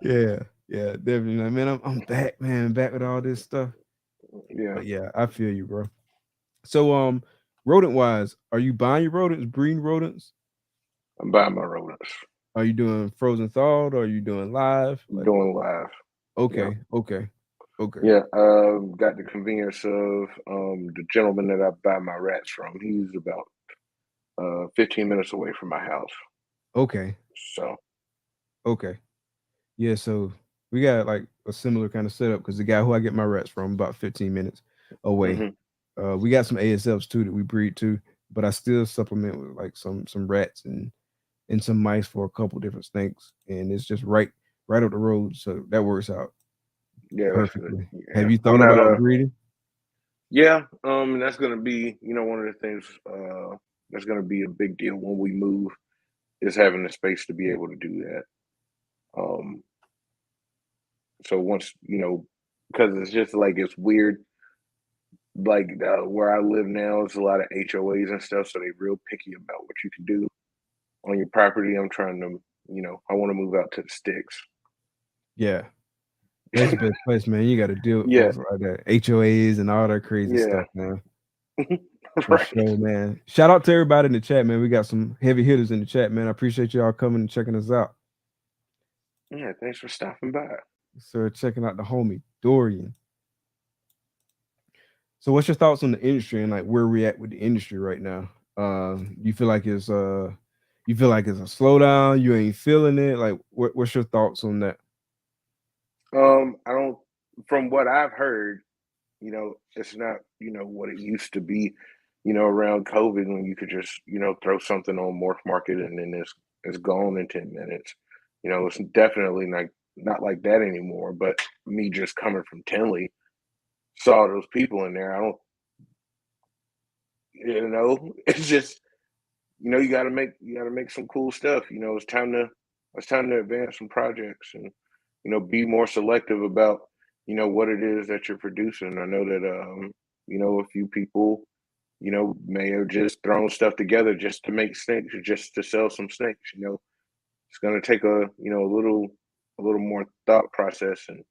Yeah, yeah, definitely. Like, man, I'm back, man. Back with all this stuff. Yeah, But yeah, I feel you, bro. So rodent wise, are you buying your rodents, breeding rodents? I'm buying my rodents. Are you doing frozen thawed or are you doing live? Like, Doing live. Yeah. okay, okay, okay, Yeah, got the convenience of the gentleman that I buy my rats from. He's about 15 minutes away from my house. okay, So, okay. Yeah, so we got like a similar kind of setup because the guy who I get my rats from about 15 minutes away. hmm. We got some ASFs too that we breed too, but I still supplement with like some rats and some mice for a couple different snakes, and it's just right up the road, so that works out Yeah, that's good. perfectly. Have Yeah, you I'm thought not about a. breeding? Yeah, and that's gonna be one of the things that's gonna be a big deal when we move is having the space to be able to do that. Um, so once because it's just like it's weird. Like where I live now, it's a lot of HOAs and stuff, so they real picky about what you can do on your property. I'm trying to, I want to move out to the sticks. Yeah, that's the best place, man. You got to deal with Yeah, folks like that, HOAs and all that crazy yeah, stuff, man. For right. sure, man. Shout out to everybody in the chat, man. We got some heavy hitters in the chat, man. I appreciate y'all coming and checking us out. Yeah, thanks for stopping by. So checking out the homie Dorian. So what's your thoughts on the industry and like where we at with the industry right now? You feel like it's a slowdown, you ain't feeling it? Like what's your thoughts on that? I don't. From what I've heard, it's not, what it used to be, around COVID when you could just, throw something on Morph Market and then it's gone in 10 minutes. It's definitely not like that anymore. But me just coming from Tinley, saw those people in there. I don't, it's just you got to make some cool stuff. It's time to advance some projects and be more selective about what it is that you're producing. I know that a few people may have just thrown stuff together just to make snakes or just to sell some snakes. It's going to take a little more thought process and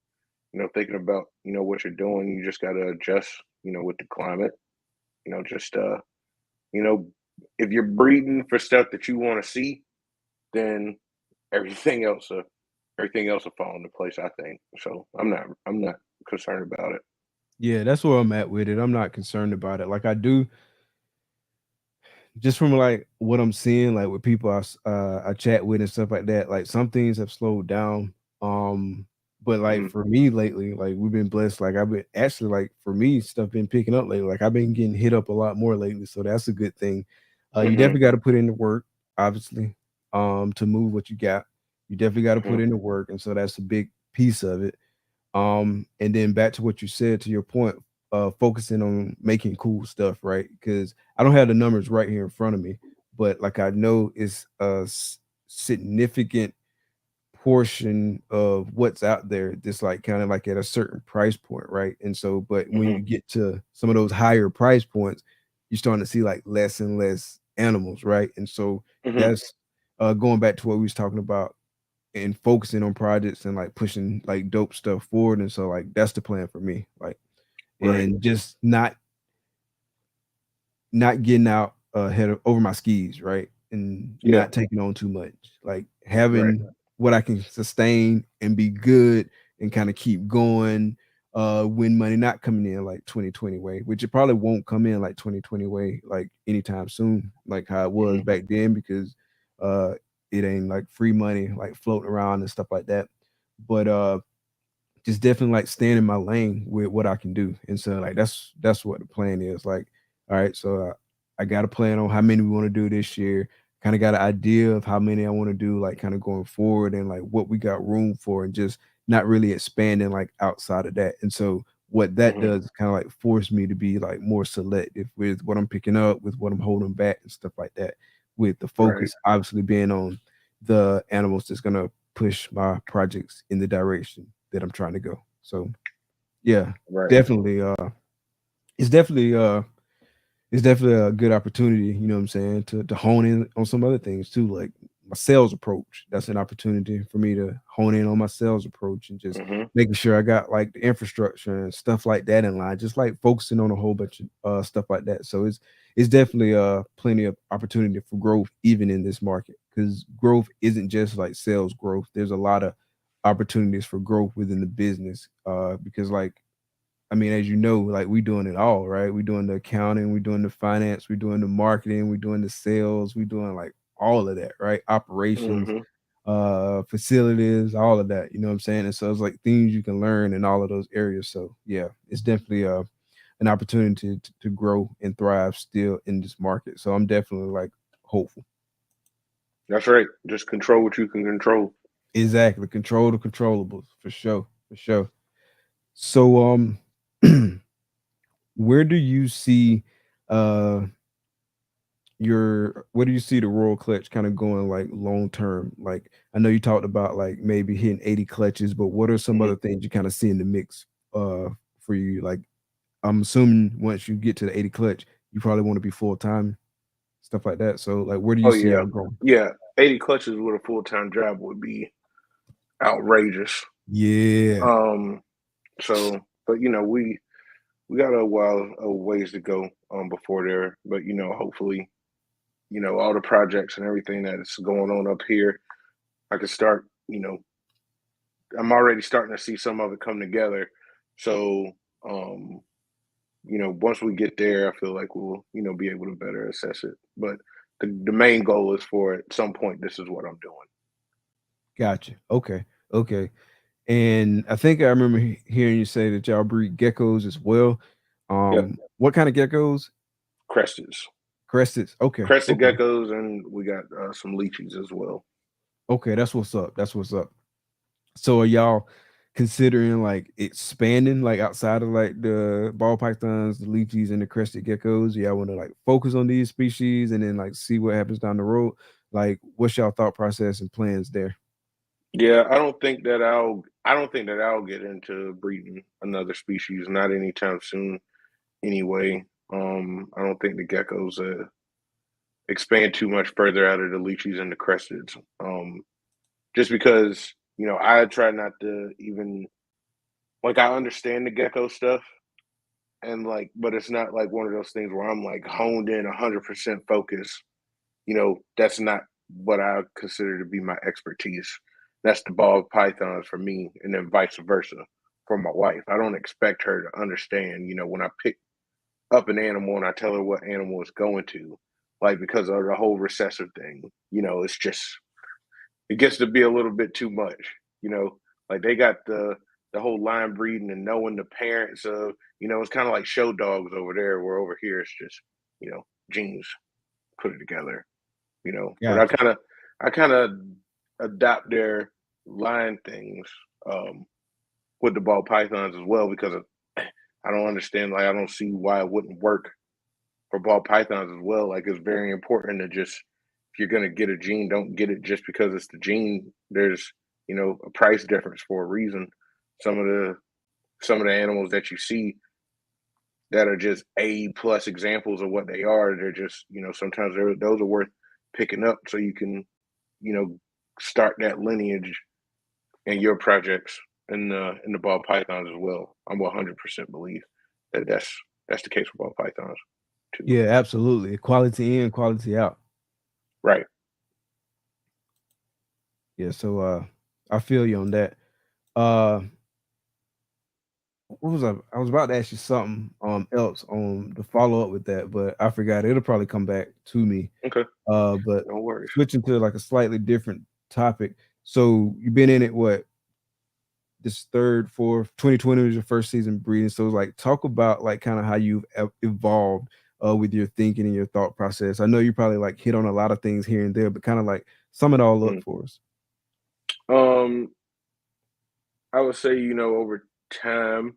thinking about what you're doing. You just got to adjust with the climate. Just you know if you're breeding for stuff that you want to see, then everything else uh, everything else will fall into place, I think. So I'm not concerned about it. Yeah, that's where I'm at with it. I'm not concerned about it. Like I do just from like what I'm seeing, like with people I chat with and stuff like that, like some things have slowed down. But like Hmm. for me lately, like we've been blessed. Like I've been actually like for me, stuff been picking up lately. Like I've been getting hit up a lot more lately, so that's a good thing. You Hmm. definitely got to put in the work, obviously, to move what you got. You definitely got to Hmm. put in the work, and so that's a big piece of it. And then back to what you said to your point, focusing on making cool stuff, right? Because I don't have the numbers right here in front of me, but like I know it's a significant portion of what's out there that's like kind of like at a certain price point, right? And so, but when Hmm. you get to some of those higher price points, you're starting to see like less and less animals, right? And so Hmm. that's going back to what we was talking about and focusing on projects and like pushing like dope stuff forward. And so like that's the plan for me. Like Right. and just not getting out ahead of over my skis, right? And Yeah. not taking on too much. Like Right. having what I can sustain and be good and kind of keep going when money not coming in like 2020 way, which it probably won't come in like 2020 way like anytime soon, like how it was Hmm. back then, because uh it ain't like free money like floating around and stuff like that. But just definitely like staying in my lane with what I can do. And so like that's what the plan is. Like, all right, so I got a plan on how many we want to do this year. Kind of got an idea of how many I want to do, like kind of going forward, and like what we got room for, and just not really expanding like outside of that. And so what that Hmm. does is kind of like force me to be like more selective with what I'm picking up, with what I'm holding back and stuff like that. With the Right. focus obviously being on the animals that's gonna push my projects in the direction that I'm trying to go. So yeah, Right. definitely it's definitely it's definitely a good opportunity, you know what I'm saying, to hone in on some other things too, like my sales approach. That's an opportunity for me to hone in on my sales approach and just Hmm. making sure I got like the infrastructure and stuff like that in line, just like focusing on a whole bunch of stuff like that. So it's definitely plenty of opportunity for growth even in this market, because growth isn't just like sales growth. There's a lot of opportunities for growth within the business because like I mean, as you know, like we doing it all, right? We doing the accounting, we doing the finance, we doing the marketing, we doing the sales, we doing like all of that, right? Operations, Hmm. facilities, all of that. You know what I'm saying? And so it's like things you can learn in all of those areas. So yeah, it's definitely an opportunity to grow and thrive still in this market. So I'm definitely like hopeful. That's right. Just control what you can control. Exactly. Control the controllables for sure. For sure. So where do you see uh where do you see the Royal Clutch kind of going like long term? Like I know you talked about like maybe hitting 80 clutches, but what are some Hmm. other things you kind of see in the mix for you? Like I'm assuming once you get to the 80 clutch, you probably want to be full time, stuff like that. So like where do you Oh see yeah. y'all going? Yeah. 80 clutches with a full-time job would be outrageous. Yeah, Um, so but we got a ways to go before there. But hopefully, all the projects and everything that's going on up here, I can start, I'm already starting to see some of it come together. So um, once we get there, I feel like we'll, be able to better assess it. But the main goal is for at some point this is what I'm doing. gotcha. Okay. Okay. And I think I remember hearing you say that y'all breed geckos as well. Yep. What kind of geckos? Crested. Crested. Okay. Crested Okay. geckos, and we got some leeches as well. Okay, that's what's up. That's what's up. So are y'all considering like expanding like outside of like the ball pythons, the leeches, and the crested geckos? Y'all want to like focus on these species and then like see what happens down the road? Like, what's y'all thought process and plans there? Yeah, I don't think that I'll get into breeding another species, not anytime soon anyway. I don't think the geckos expand too much further out of the leeches and the cresteds. Just because, I try not to even like I understand the gecko stuff and like but it's not like one of those things where I'm like honed in 100% focus. That's not what I consider to be my expertise. That's the ball pythons for me, and then vice versa for my wife. I don't expect her to understand, when I pick up an animal and I tell her what animal it's going to, like because of the whole recessive thing. It's just it gets to be a little bit too much. You know, like they got the whole line breeding and knowing the parents of. It's kind of like show dogs over there, where over here it's just genes put it together. But Gotcha. I kind of adopt their line things um, with the ball pythons as well because I don't understand. Like I don't see why it wouldn't work for ball pythons as well. Like it's very important to just if you're gonna get a gene, don't get it just because it's the gene. There's a price difference for a reason. Some of the some of the animals that you see that are just A plus examples of what they are. They're just, sometimes those are worth picking up so you can, you know, start that lineage in your projects in the ball pythons as well. I'm 100% believe that that's the case with ball pythons too. Yeah, absolutely. Quality in, quality out. Right. Yeah, so I feel you on that. Uh what was I was about to ask you something else on the follow up with that, but I forgot. It'll probably come back to me. Okay. But No worries. switching to like a slightly different topic. So you've been in it what, this third, fourth, 2020 was your first season breeding. So like talk about like kind of how you've evolved with your thinking and your thought process. I know you probably like hit on a lot of things here and there, but kind of like sum it all up Mm. for us. I would say, over time,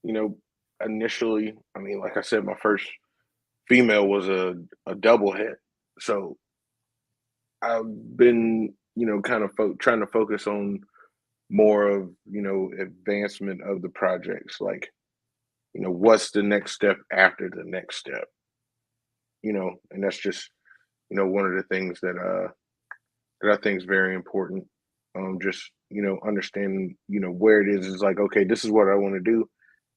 you know, initially, I mean, like I said, my first female was a double head. So I've been, kind of trying to focus on more of, advancement of the projects. Like, what's the next step after the next step? And that's just, one of the things that I think is very important. Just, understanding, where it is like, okay, this is what I want to do,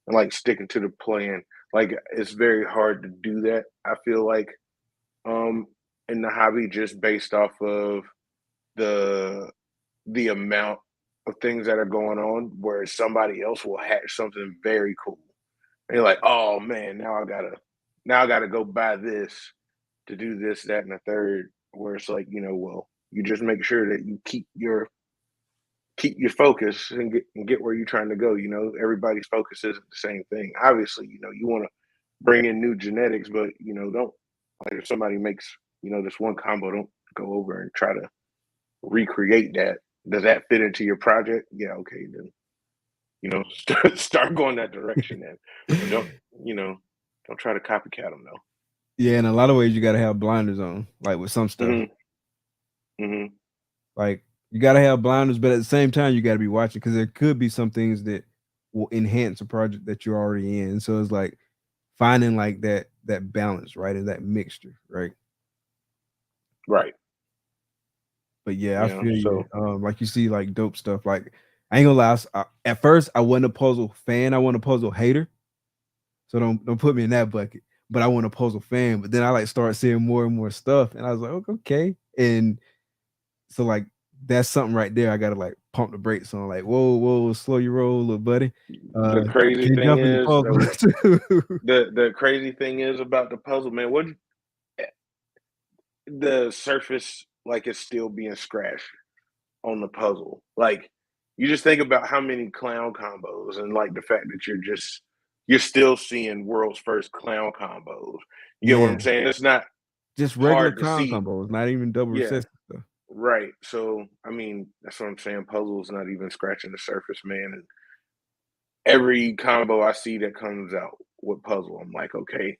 and like sticking to the plan. Like it's very hard to do that, I feel like, um, in the hobby, just based off of the the amount of things that are going on, where somebody else will hatch something very cool. And you're like, oh man, now I gotta go buy this to do this, that, and the third. Where it's like, well, you just make sure that you keep your focus and get where you're trying to go. Everybody's focus isn't the same thing. Obviously, you want to bring in new genetics, but don't, like, if somebody makes this one combo, don't go over and try to recreate that. Does that fit into your project? Yeah, okay, then start going that direction then. But don't try to copycat them though. Yeah, in a lot of ways you gotta have blinders on, like with some stuff. Hmm. Hmm. Like you gotta have blinders, but at the same time you gotta be watching because there could be some things that will enhance a project that you're already in. So it's like finding like that balance, right? And that mixture, right? Right. But yeah, I feel you. So Like you see like dope stuff. Like I ain't gonna lie, at first I wasn't a puzzle fan, I wasn't a puzzle hater. So don't put me in that bucket. But I wasn't a puzzle fan. But then I like started seeing more and more stuff, and I was like, okay. And so like that's something right there. I gotta like pump the brakes on. Like, whoa, slow your roll, little buddy. the crazy Can't thing jump in the is puzzle. though, the crazy thing is about the puzzle, man. What the surface, like, it's still being scratched on the puzzle. Like, you just think about how many clown combos, and like the fact that you're still seeing world's first clown combos. You get what Yeah, I'm saying? It's not just regular hard to con see. combos, not even double Yeah, recessive stuff. right. So I mean, that's what I'm saying. Puzzles not even scratching the surface, man. And every combo I see that comes out with puzzle, I'm like, okay,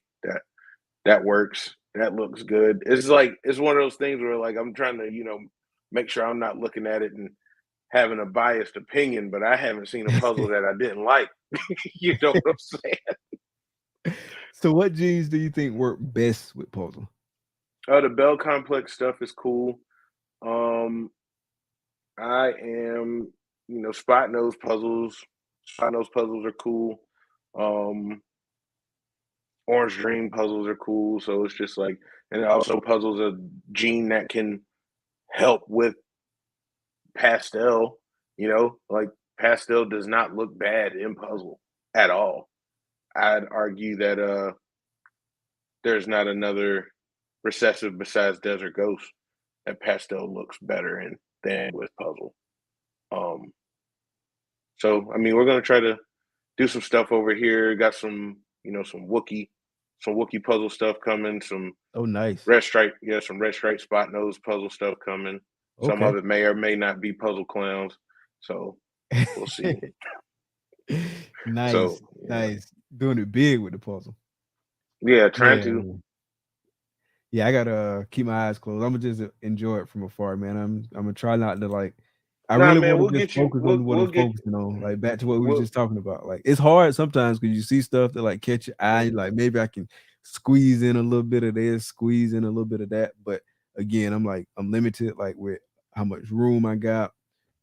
that works. That looks good. It's like it's one of those things where like I'm trying to, make sure I'm not looking at it and having a biased opinion, but I haven't seen a puzzle that I didn't like. You know what I'm saying? So what genes do you think work best with puzzle? The Bell Complex stuff is cool. Um, I am, spot nose puzzles. Spot nose puzzles are cool. Um, Orange Dream puzzles are cool. So it's just like, and also puzzles a gene that can help with pastel. Like pastel does not look bad in puzzle at all. I'd argue that there's not another recessive besides Desert Ghost that pastel looks better in than with puzzle. Um, so I mean, we're gonna try to do some stuff over here. Got some, some Wookie puzzle stuff coming. Some Oh, nice. red stripe, yeah, some red stripe spot nose puzzle stuff coming. Some Okay. of it may or may not be puzzle clowns. So we'll see. Nice, So nice. Doing it big with the puzzle. yeah, trying Yeah. to. Yeah, I gotta keep my eyes closed. I'ma just enjoy it from afar, man. I'm gonna try not to like I Nah, really man, want we'll to just get you. focus on what We'll I'm get. focusing on. Like back to what we were We'll just talking about. Like it's hard sometimes because you see stuff that like catch your eye. mhm. Like maybe I can squeeze in a little bit of this, squeeze in a little bit of that. But again, I'm like I'm limited like with how much room I got.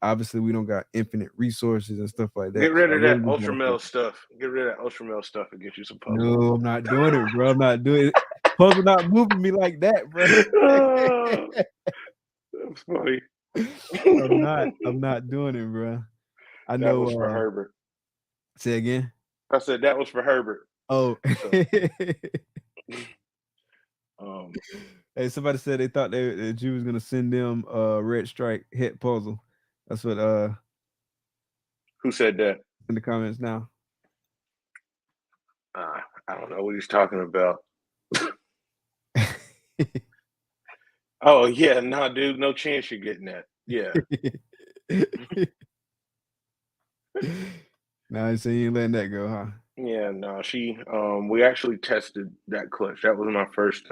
Obviously, we don't got infinite resources and stuff like Get that. So rid I of really that just Ultra want to Mel focus. stuff. Get rid of that Ultra Mel stuff and get you some puzzle. No, I'm not doing it, bro. I'm not doing it. Puzzle not moving me like that, bro. Ah, that's funny. I'm not doing it, bro. I That know was for Herbert. say again. I said that was for Herbert. Oh. So, um, Hey, somebody said they thought that you was gonna send them red strike hit puzzle. That's what who said that? in the comments now. I don't know what he's talking about. Oh yeah, nah, dude, no chance you're getting that. Yeah, Nah, so you ain't letting that go, huh? yeah, no. We actually tested that clutch. That was my first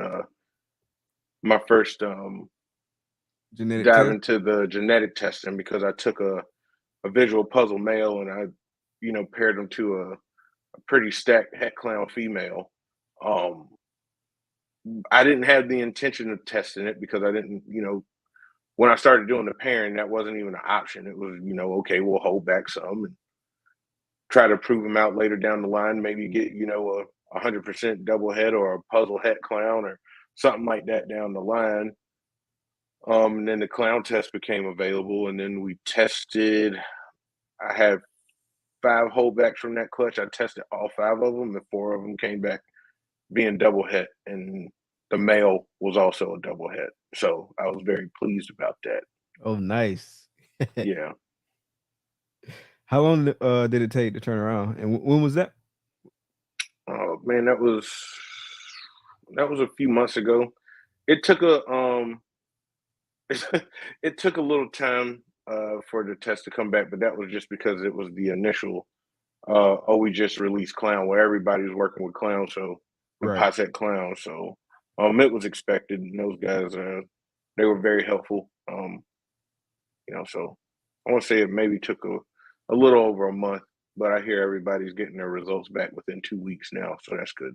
Genetic dive test? into the genetic testing because I took a visual puzzle male and I, paired him to a pretty stacked het clown female. Um, I didn't have the intention of testing it because I didn't, when I started doing the pairing, that wasn't even an option. It was, okay, we'll hold back some and try to prove them out later down the line. Maybe get, a 100% double head or a puzzle het clown or something like that down the line. And then the clown test became available, and then we tested. I had 5 holdbacks from that clutch. I tested all 5 of them, and 4 of them came back being double het, and the male was also a double het. So I was very pleased about that. Oh, nice. Yeah. How long did it take to turn around? And when was that? Oh man, that was a few months ago. It took a it took a little time for the test to come back, but that was just because it was the initial oh, we just released clown where everybody's working with clown, so with Right. Posset clown. So it was expected, and those guys they were very helpful. So I want to say it maybe took a little over a month, but I hear everybody's getting their results back within 2 weeks now, so that's good.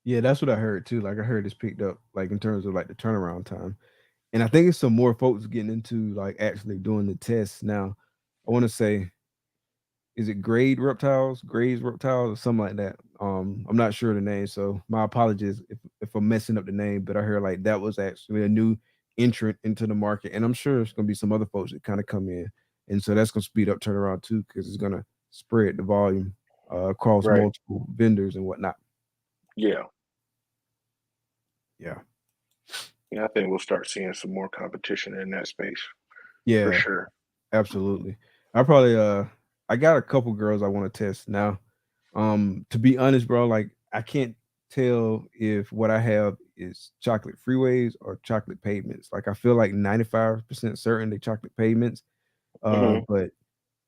Yeah, that's what I heard too. Like I heard it's picked up like in terms of like the turnaround time. And I think it's some more folks getting into like actually doing the tests now. I want to say, is it Grades Reptiles, or something like that. I'm not sure the name, so my apologies if I'm messing up the name, but I heard like that was actually a new entrant into the market, and I'm sure it's gonna be some other folks that kind of come in, and so that's gonna speed up turnaround too, because it's gonna spread the volume across Right. multiple vendors and whatnot. Yeah. Yeah, Yeah, I think we'll start seeing some more competition in that space for yeah, sure. absolutely. I probably I got a couple girls I want to test now. To be honest, bro, like I can't tell if what I have is chocolate freeways or chocolate pavements. Like I feel like 95% certain they chocolate pavements. Hmm. But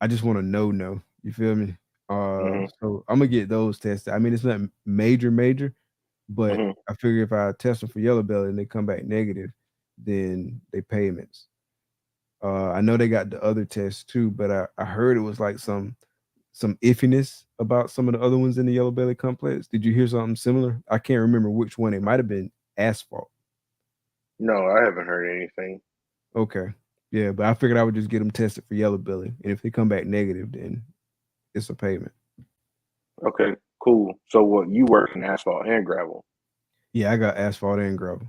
I just want to know. You feel me? Hmm. So I'm gonna get those tested. I mean, it's not major, but Hmm. I figure if I test them for yellow belly and they come back negative, then they payments. I know they got the other tests too, but I heard it was like some iffiness about some of the other ones in the yellow belly complex. Did you hear something similar? I can't remember which one. It might have been asphalt. No, I haven't heard anything. Okay. Yeah, but I figured I would just get them tested for yellow belly. And if they come back negative, then it's a payment. Okay, cool. So what you work in asphalt and gravel, Yeah, I got asphalt and gravel.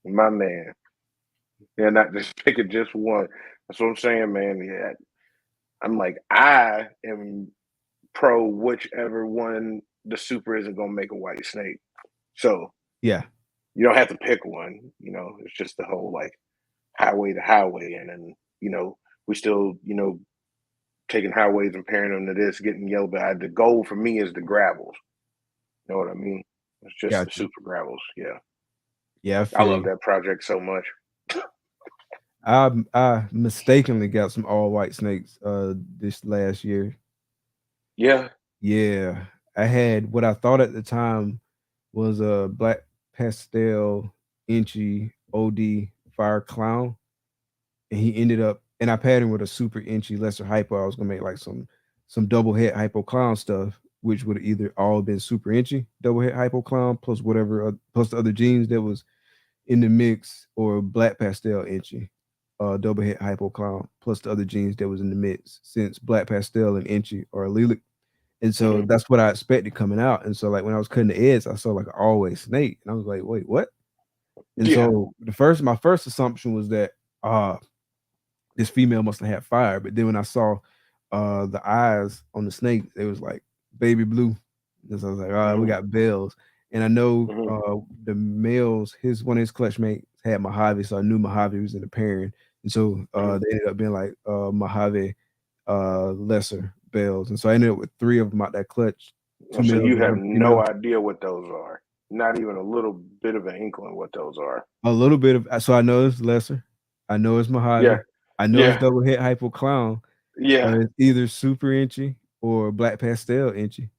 my man. Yeah, not just picking just one. That's what I'm saying, man. Yeah, I'm like I am pro whichever one the super isn't gonna make a white snake. So Yeah. you don't have to pick one. It's just the whole like highway to highway, and then we still taking highways and pairing them to this, getting yellow. But the goal for me is the gravels. You know what I mean? It's just the Gotcha. super gravels. Yeah, Yeah, I I feel love you. that project so much. I mistakenly got some all white snakes this last year. Yeah. Yeah. I had what I thought at the time was a black pastel inchy OD fire clown, and he ended up and I patterned with a super inchy lesser hypo. I was gonna make like some double head hypo clown stuff, which would have either all been super inchy double head hypo clown plus whatever plus the other genes that was in the mix, or black pastel inchy double head hypo clown plus the other genes that was in the mix, since black pastel and inchy are allelic. And so Hmm. that's what I expected coming out. And so like when I was cutting the edge, I saw like an always snake, and I was like, wait, what? And Yeah. so my first assumption was that uh this female must have had fire. But then when I saw the eyes on the snake, it was like baby blue. And so I was like, all right, we Hmm. got bells. And I know Hmm. the males, one of his clutch mates had Mojave, so I knew Mojave was in the pairing. And so Hmm. they ended up being like Mojave lesser bells. And so I ended up with three of them out that clutch, two So males you and have one no female. idea what those are. Not even a little bit of an inkling what those are. A little bit of so I know it's lesser. I know it's Yeah. Mojave. I know it's Yeah. double hit hypo clown. Yeah. It's either super inchy or black pastel inchy.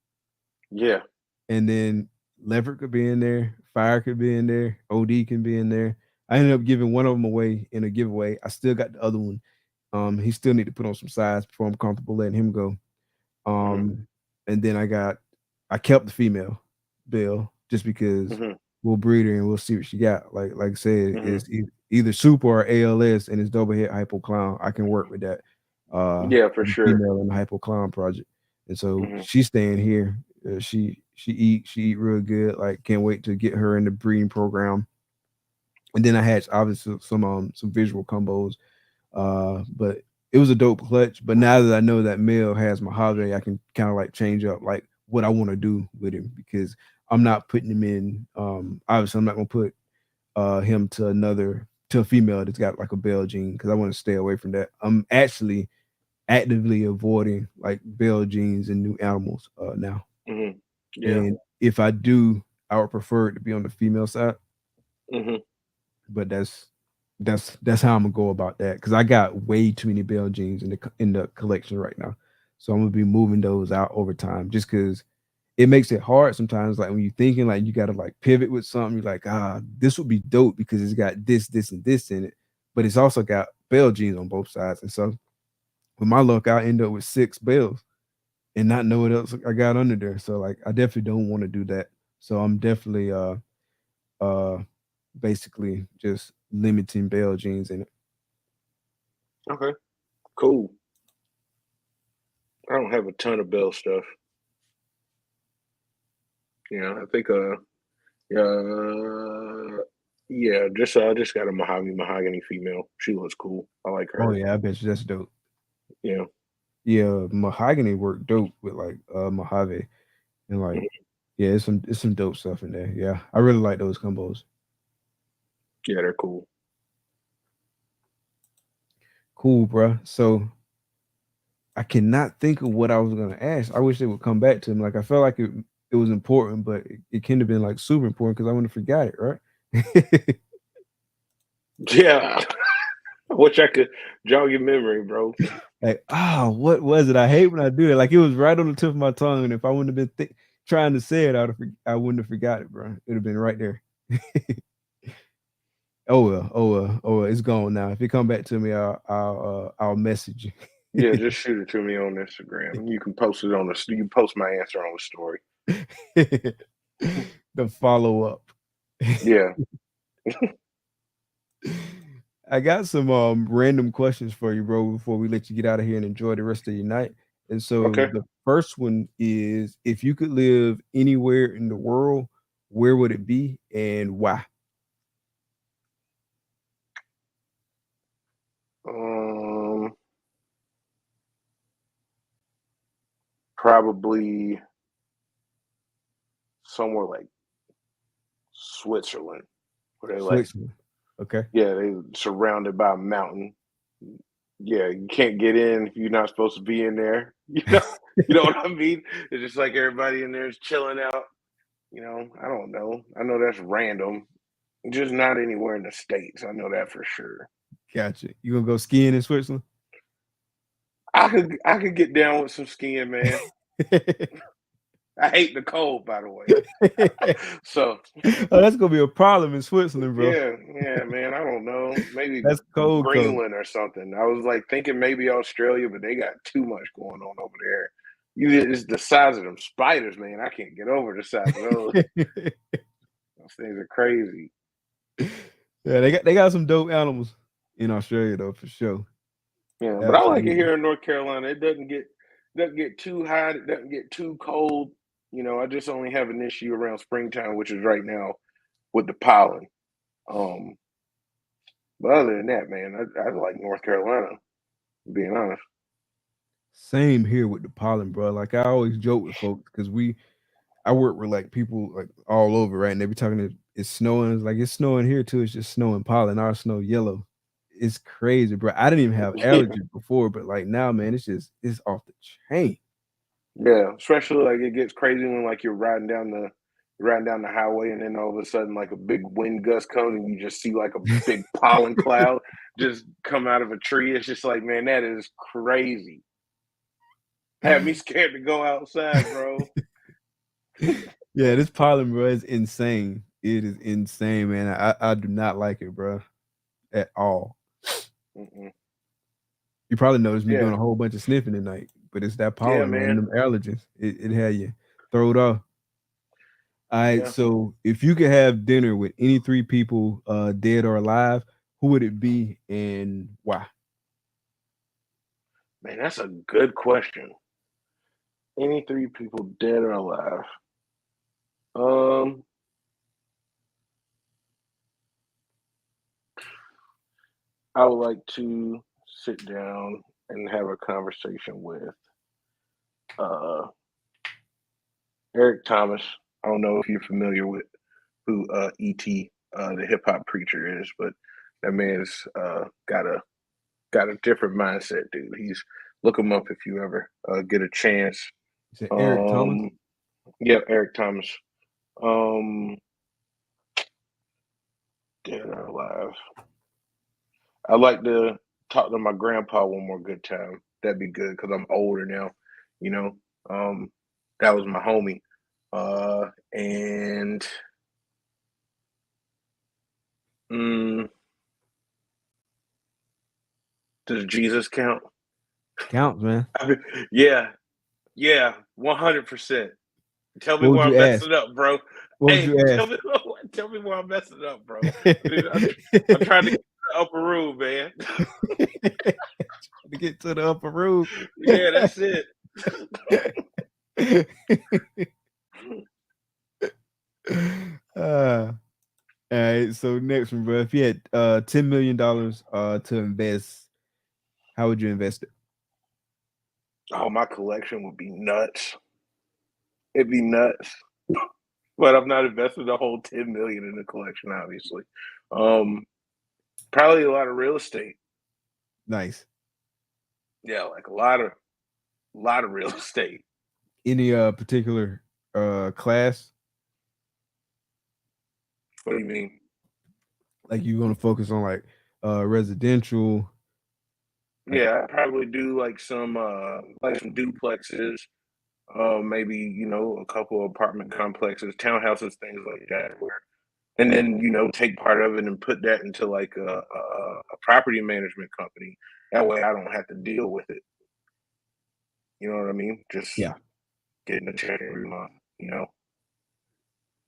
Yeah. And then leopard could be in there, fire could be in there, OD can be in there. I ended up giving one of them away in a giveaway. I still got the other one. He still need to put on some size before I'm comfortable letting him go. Hmm. And then I kept the female Bill just because Hmm. we'll breed her and we'll see what she got. Like I said, Hmm. it's either super or ALS, and it's double hit hypo clown. I can work with that. Yeah, for The sure. female in the hypo clown project, and so Hmm. she's staying here. She eat real good. Like can't wait to get her in the breeding program. And then I had obviously some visual combos, but it was a dope clutch. But now that I know that male has Mojave, I can kind of like change up like what I want to do with him, because I'm not putting him in. Obviously, I'm not gonna put him to a female that's got like a Bell gene, because I want to stay away from that. I'm actually actively avoiding like Bell genes in new animals now. Hmm. Yeah. And if I do, I would prefer it to be on the female side. Hmm. But that's how I'm gonna go about that, because I got way too many Bell jeans in the collection right now. So I'm gonna be moving those out over time, just because it makes it hard sometimes. Like when you're thinking like you gotta like pivot with something, you're like, this would be dope because it's got this, and this in it, but it's also got Bell jeans on both sides. And so with my luck, I'll end up with 6 bells and not know what else I got under there. So like I definitely don't want to do that. So I'm definitely uh basically just limiting Bell jeans in it. Okay. Cool. I don't have a ton of Bell stuff. Yeah, I think yeah, just I just got a mahogany female. She looks cool. I like Oh her. yeah, I bet you that's dope. Yeah. Yeah, mahogany work dope with like Mojave, and like Mhm. yeah, it's some dope stuff in there. Yeah, I really like those combos. Yeah, they're cool. Cool, bro. So I cannot think of what I was gonna ask. I wish they would come back to me. Like I felt like it was important, but it couldn't have been like super important because I wouldn't have forgot it, right? Yeah. I wish I could jog your memory, bro. Like, what was it? I hate when I do it. Like it was right on the tip of my tongue, and if I wouldn't have been trying to say it, I wouldn't have forgot it, bro. It'd have been right there. Oh well, oh well, oh well. It's gone now. If it come back to me, I'll message Yeah, just shoot it to me on Instagram. You can post it on the. You can post my answer on the story. you. The follow up. Yeah. I got some random questions for you, bro, before we let you get out of here and enjoy the rest of your night. And so Okay. the first one is, if you could live anywhere in the world, where would it be and why? Um, Probably somewhere like Switzerland, where they like, Switzerland. Okay. yeah, they surrounded by a mountain. Yeah, you can't get in if you're not supposed to be in there. You know what I mean? It's just like everybody in there is chilling out. I don't know. I know that's random. Just not anywhere in the States. I know that for sure. Gotcha. You gonna go skiing in Switzerland? I could get down with some skiing, man. I hate the cold, by the way. So Oh, that's gonna be a problem in Switzerland, bro. yeah, man. I don't know. Maybe That's cold. Greenland or something. I was like thinking maybe Australia, but they got too much going on over there. It's the size of them spiders, man. I can't get over the size of those. Those things are crazy. Yeah, they got some dope animals in Australia though, for sure. Yeah, but I like it Absolutely. here in North Carolina. It doesn't get too hot. It doesn't get too cold. You know, I just only have an issue around springtime, which is right now with the pollen. Um, but other than that, man, I like North Carolina. Being honest. Same here with the pollen, bro. Like I always joke with folks because I work with like people like all over, right? And they be talking it's snowing. It's like it's snowing here too. It's just snowing pollen. Our snow yellow. It's crazy, bro. I didn't even have Yeah, allergies before, but like now, man, it's off the chain. yeah. Especially like it gets crazy when like riding down the highway, and then all of a sudden like a big wind gust comes, and you just see like a big pollen cloud just come out of a tree. It's just like, man, that is crazy. Had me scared to go outside, bro. Yeah, this pollen, bro, is insane. It is insane, man. I do not like it, bro, at all. Mm-mm. You probably noticed me doing Yeah, a whole bunch of sniffing tonight, but it's that yeah, pollen, man. man. Them allergens. It had you throw it off. All right, Yeah, so if you could have dinner with any three people, dead or alive, who would it be and why? man. That's a good question. Any three people, dead or alive? Um, I would like to sit down and have a conversation with uh Eric Thomas. I don't know if you're familiar with who E.T. The hip hop preacher is, but that man's got a different mindset, dude. He's look him up if you ever get a chance. You said Eric Thomas. Um, yeah, Eric Thomas. Um, Dead or alive. I'd like to talk to my grandpa one more good time. That'd be good because I'm older now. You know, um, that was my homie. And mm, does Jesus count? Counts, man. I mean, yeah, yeah, 100%. Tell me What would where I'm you ask? messing up, bro. What would Hey, you ask? tell me where I'm messing up, bro. I'm trying to get to the upper room, man. To get to the upper room. Yeah, that's it. All right, so next one, bro. If you had $10 million to invest, how would you invest it? Oh, my collection would be nuts. It'd be nuts. But I'm not investing the whole 10 million in the collection, obviously. Um, Probably a lot of real estate. Nice. Yeah, like a lot of real estate. Any particular class? What do you mean? Like you gonna focus on residential? Like Yeah, I probably do like some duplexes, maybe, a couple apartment complexes, townhouses, things like that, where and then, take part of it and put that into like a property management company. That way I don't have to deal with it. You know what I mean? Just yeah, getting a check every month.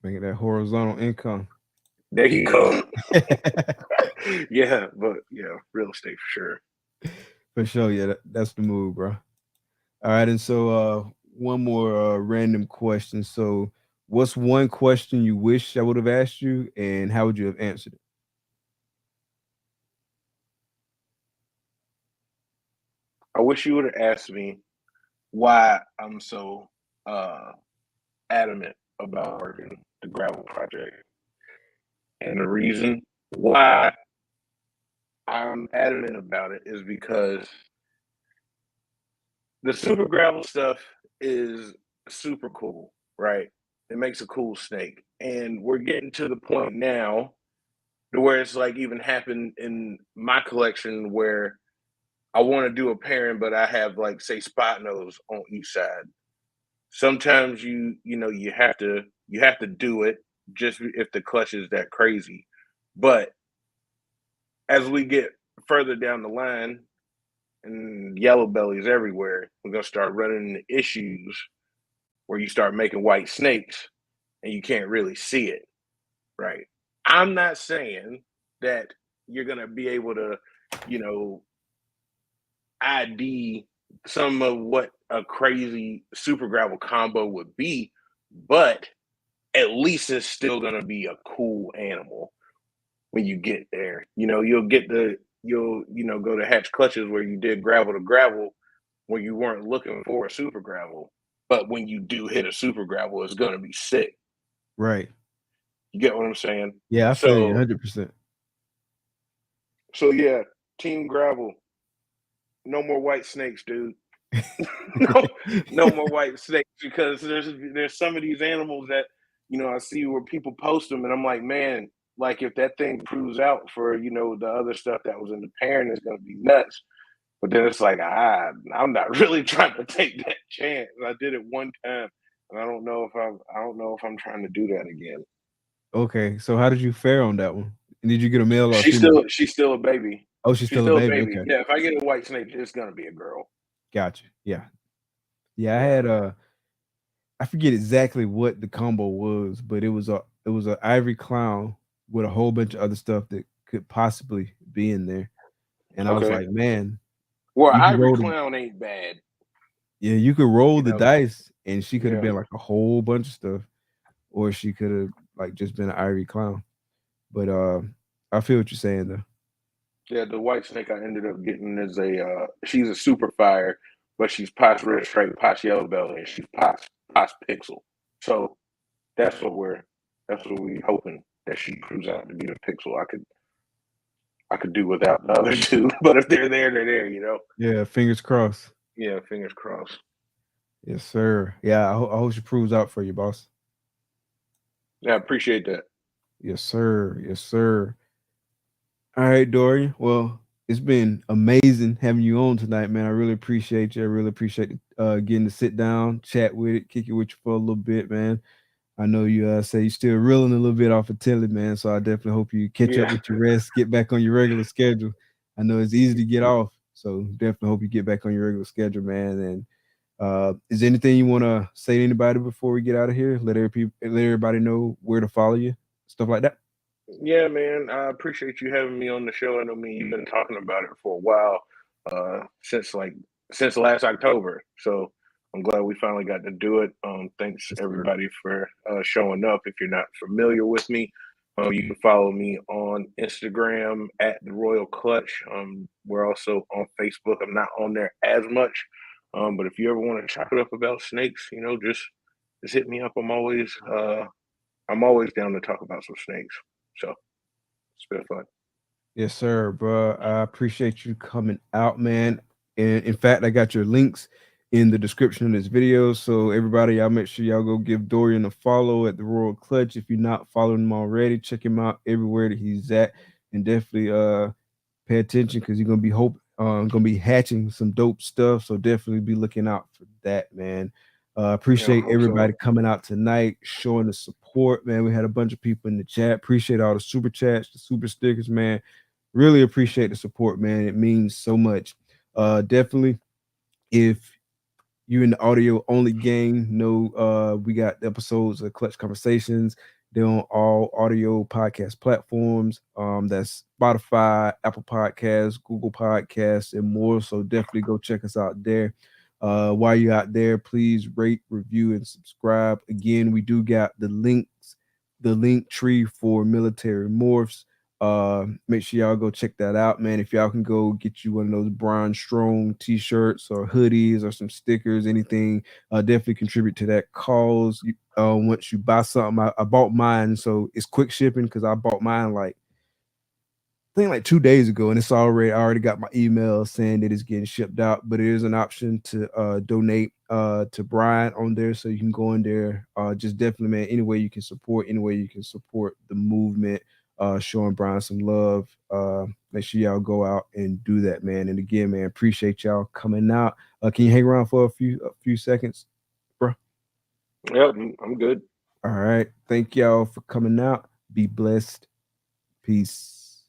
making that horizontal income. There you go. Yeah, but yeah, real estate for sure. For sure, yeah, that's the move, bro. All right, and so one more random question. So, what's one question you wish I would have asked you, and how would you have answered it? I wish you would have asked me why I'm so uh adamant about working the gravel project. And the reason why I'm adamant about it is because the super gravel stuff is super cool, right? It makes a cool snake. And we're getting to the point now to where it's like even happened in my collection where I want to do a pairing, but I have like say spot nose on each side. Sometimes you have to do it just if the clutch is that crazy. But as we get further down the line and yellow bellies everywhere, we're gonna start running into issues where you start making white snakes and you can't really see it, right? I'm not saying that you're gonna be able to, you know, ID some of what a crazy super gravel combo would be, but at least it's still gonna be a cool animal when you get there. You'll go to hatch clutches where you did gravel to gravel where you weren't looking for a super gravel. But when you do hit a super gravel, it's gonna be sick. Right. You get what I'm saying? Yeah, I feel you So 100%. so yeah, team gravel, no more white snakes, dude. no, no more white snakes because there's some of these animals that I see where people post them, and I'm like, man, like if that thing proves out for the other stuff that was in the pairing, it's gonna be nuts. But then it's like, I'm not really trying to take that chance. I did it one time, and I don't know if I'm trying to do that again. Okay, so how did you fare on that one? Did you get a male or a She's female? still she's still a baby. Oh, she's She's still a still a baby. baby. Okay, Yeah, if I get a white snake, it's gonna be a girl. gotcha. Yeah, yeah. I Yeah. had I forget exactly what the combo was, but it was a ivory clown with a whole bunch of other stuff that could possibly be in there, and I was Okay. like, man, Well, you could ivory roll the clown ain't bad. yeah, you could roll You the know. dice, and she could have Yeah. been like a whole bunch of stuff, or she could have like just been an ivory clown. But I feel what you're saying though. Yeah, the white snake I ended up getting is she's a super fire, but she's Pot's red stripe, Pot's yellow belly, and she's Pot's pixel. So that's what we're that's what we hoping that she proves out to be the pixel. I could do without the other two, but if they're there, they're there. Yeah, fingers crossed. Yeah, fingers crossed. Yes, sir. Yeah, I hope she proves out for you, boss. Yeah, I appreciate that. Yes, sir. Yes, sir. All right, Dorian. Well, it's been amazing having you on tonight, man. I really appreciate you. I really appreciate getting to sit down, chat with it, kick it with you for a little bit, man. I know you say you're still reeling a little bit off of Tinley, man. So I definitely hope you catch up Yeah. with your rest, get back on your regular schedule. I know it's easy to get off, so definitely hope you get back on your regular schedule, man. And is there anything you want to say to anybody before we get out of here? Let everybody know where to follow you, stuff like that. Yeah, man. I appreciate you having me on the show. I know me and you've been talking about it for a while, since last October. So I'm glad we finally got to do it. Thanks Yes, sir. everybody for showing up. If you're not familiar with me, you can follow me on Instagram at the Royal Clutch. We're also on Facebook. I'm not on there as much, but if you ever want to chop it up about snakes, just hit me up. I'm always down to talk about some snakes. So it's been fun. Yes, sir, bro. I appreciate you coming out, man. And in fact, I got your links in the description of this video. So everybody, y'all make sure y'all go give Dorian a follow at the Royal Clutch. If you're not following him already, check him out everywhere that he's at, and definitely pay attention because you're gonna be hatching some dope stuff. So definitely be looking out for that, man. Yeah, I Appreciate hope so. everybody coming out tonight, showing the support, man. We had a bunch of people in the chat. Appreciate all the super chats, the super stickers, man. Really appreciate the support, man. It means so much. Definitely, if you in the audio only gang, know we got episodes of Clutch Conversations. They're on all audio podcast platforms. That's Spotify, Apple Podcasts, Google Podcasts, and more. So definitely go check us out there. While you're out there, please rate, review, and subscribe. Again, we do got the links, the link tree for military morphs. Make sure y'all go check that out, man. If y'all can go get you one of those Brian Strong t-shirts or hoodies or some stickers, anything, definitely contribute to that cause. Once you buy something, I bought mine, so it's quick shipping because I bought mine like I think like 2 days ago, and I already got my email saying that it's getting shipped out. But it is an option to donate to Brian on there, so you can go in there. Just definitely, man, any way you can support the movement, showing Brian some love. Make sure y'all go out and do that, man. And again, man, appreciate y'all coming out. Can you hang around for a few seconds, bro? Yep, I'm good. All right. Thank y'all for coming out. Be blessed. Peace.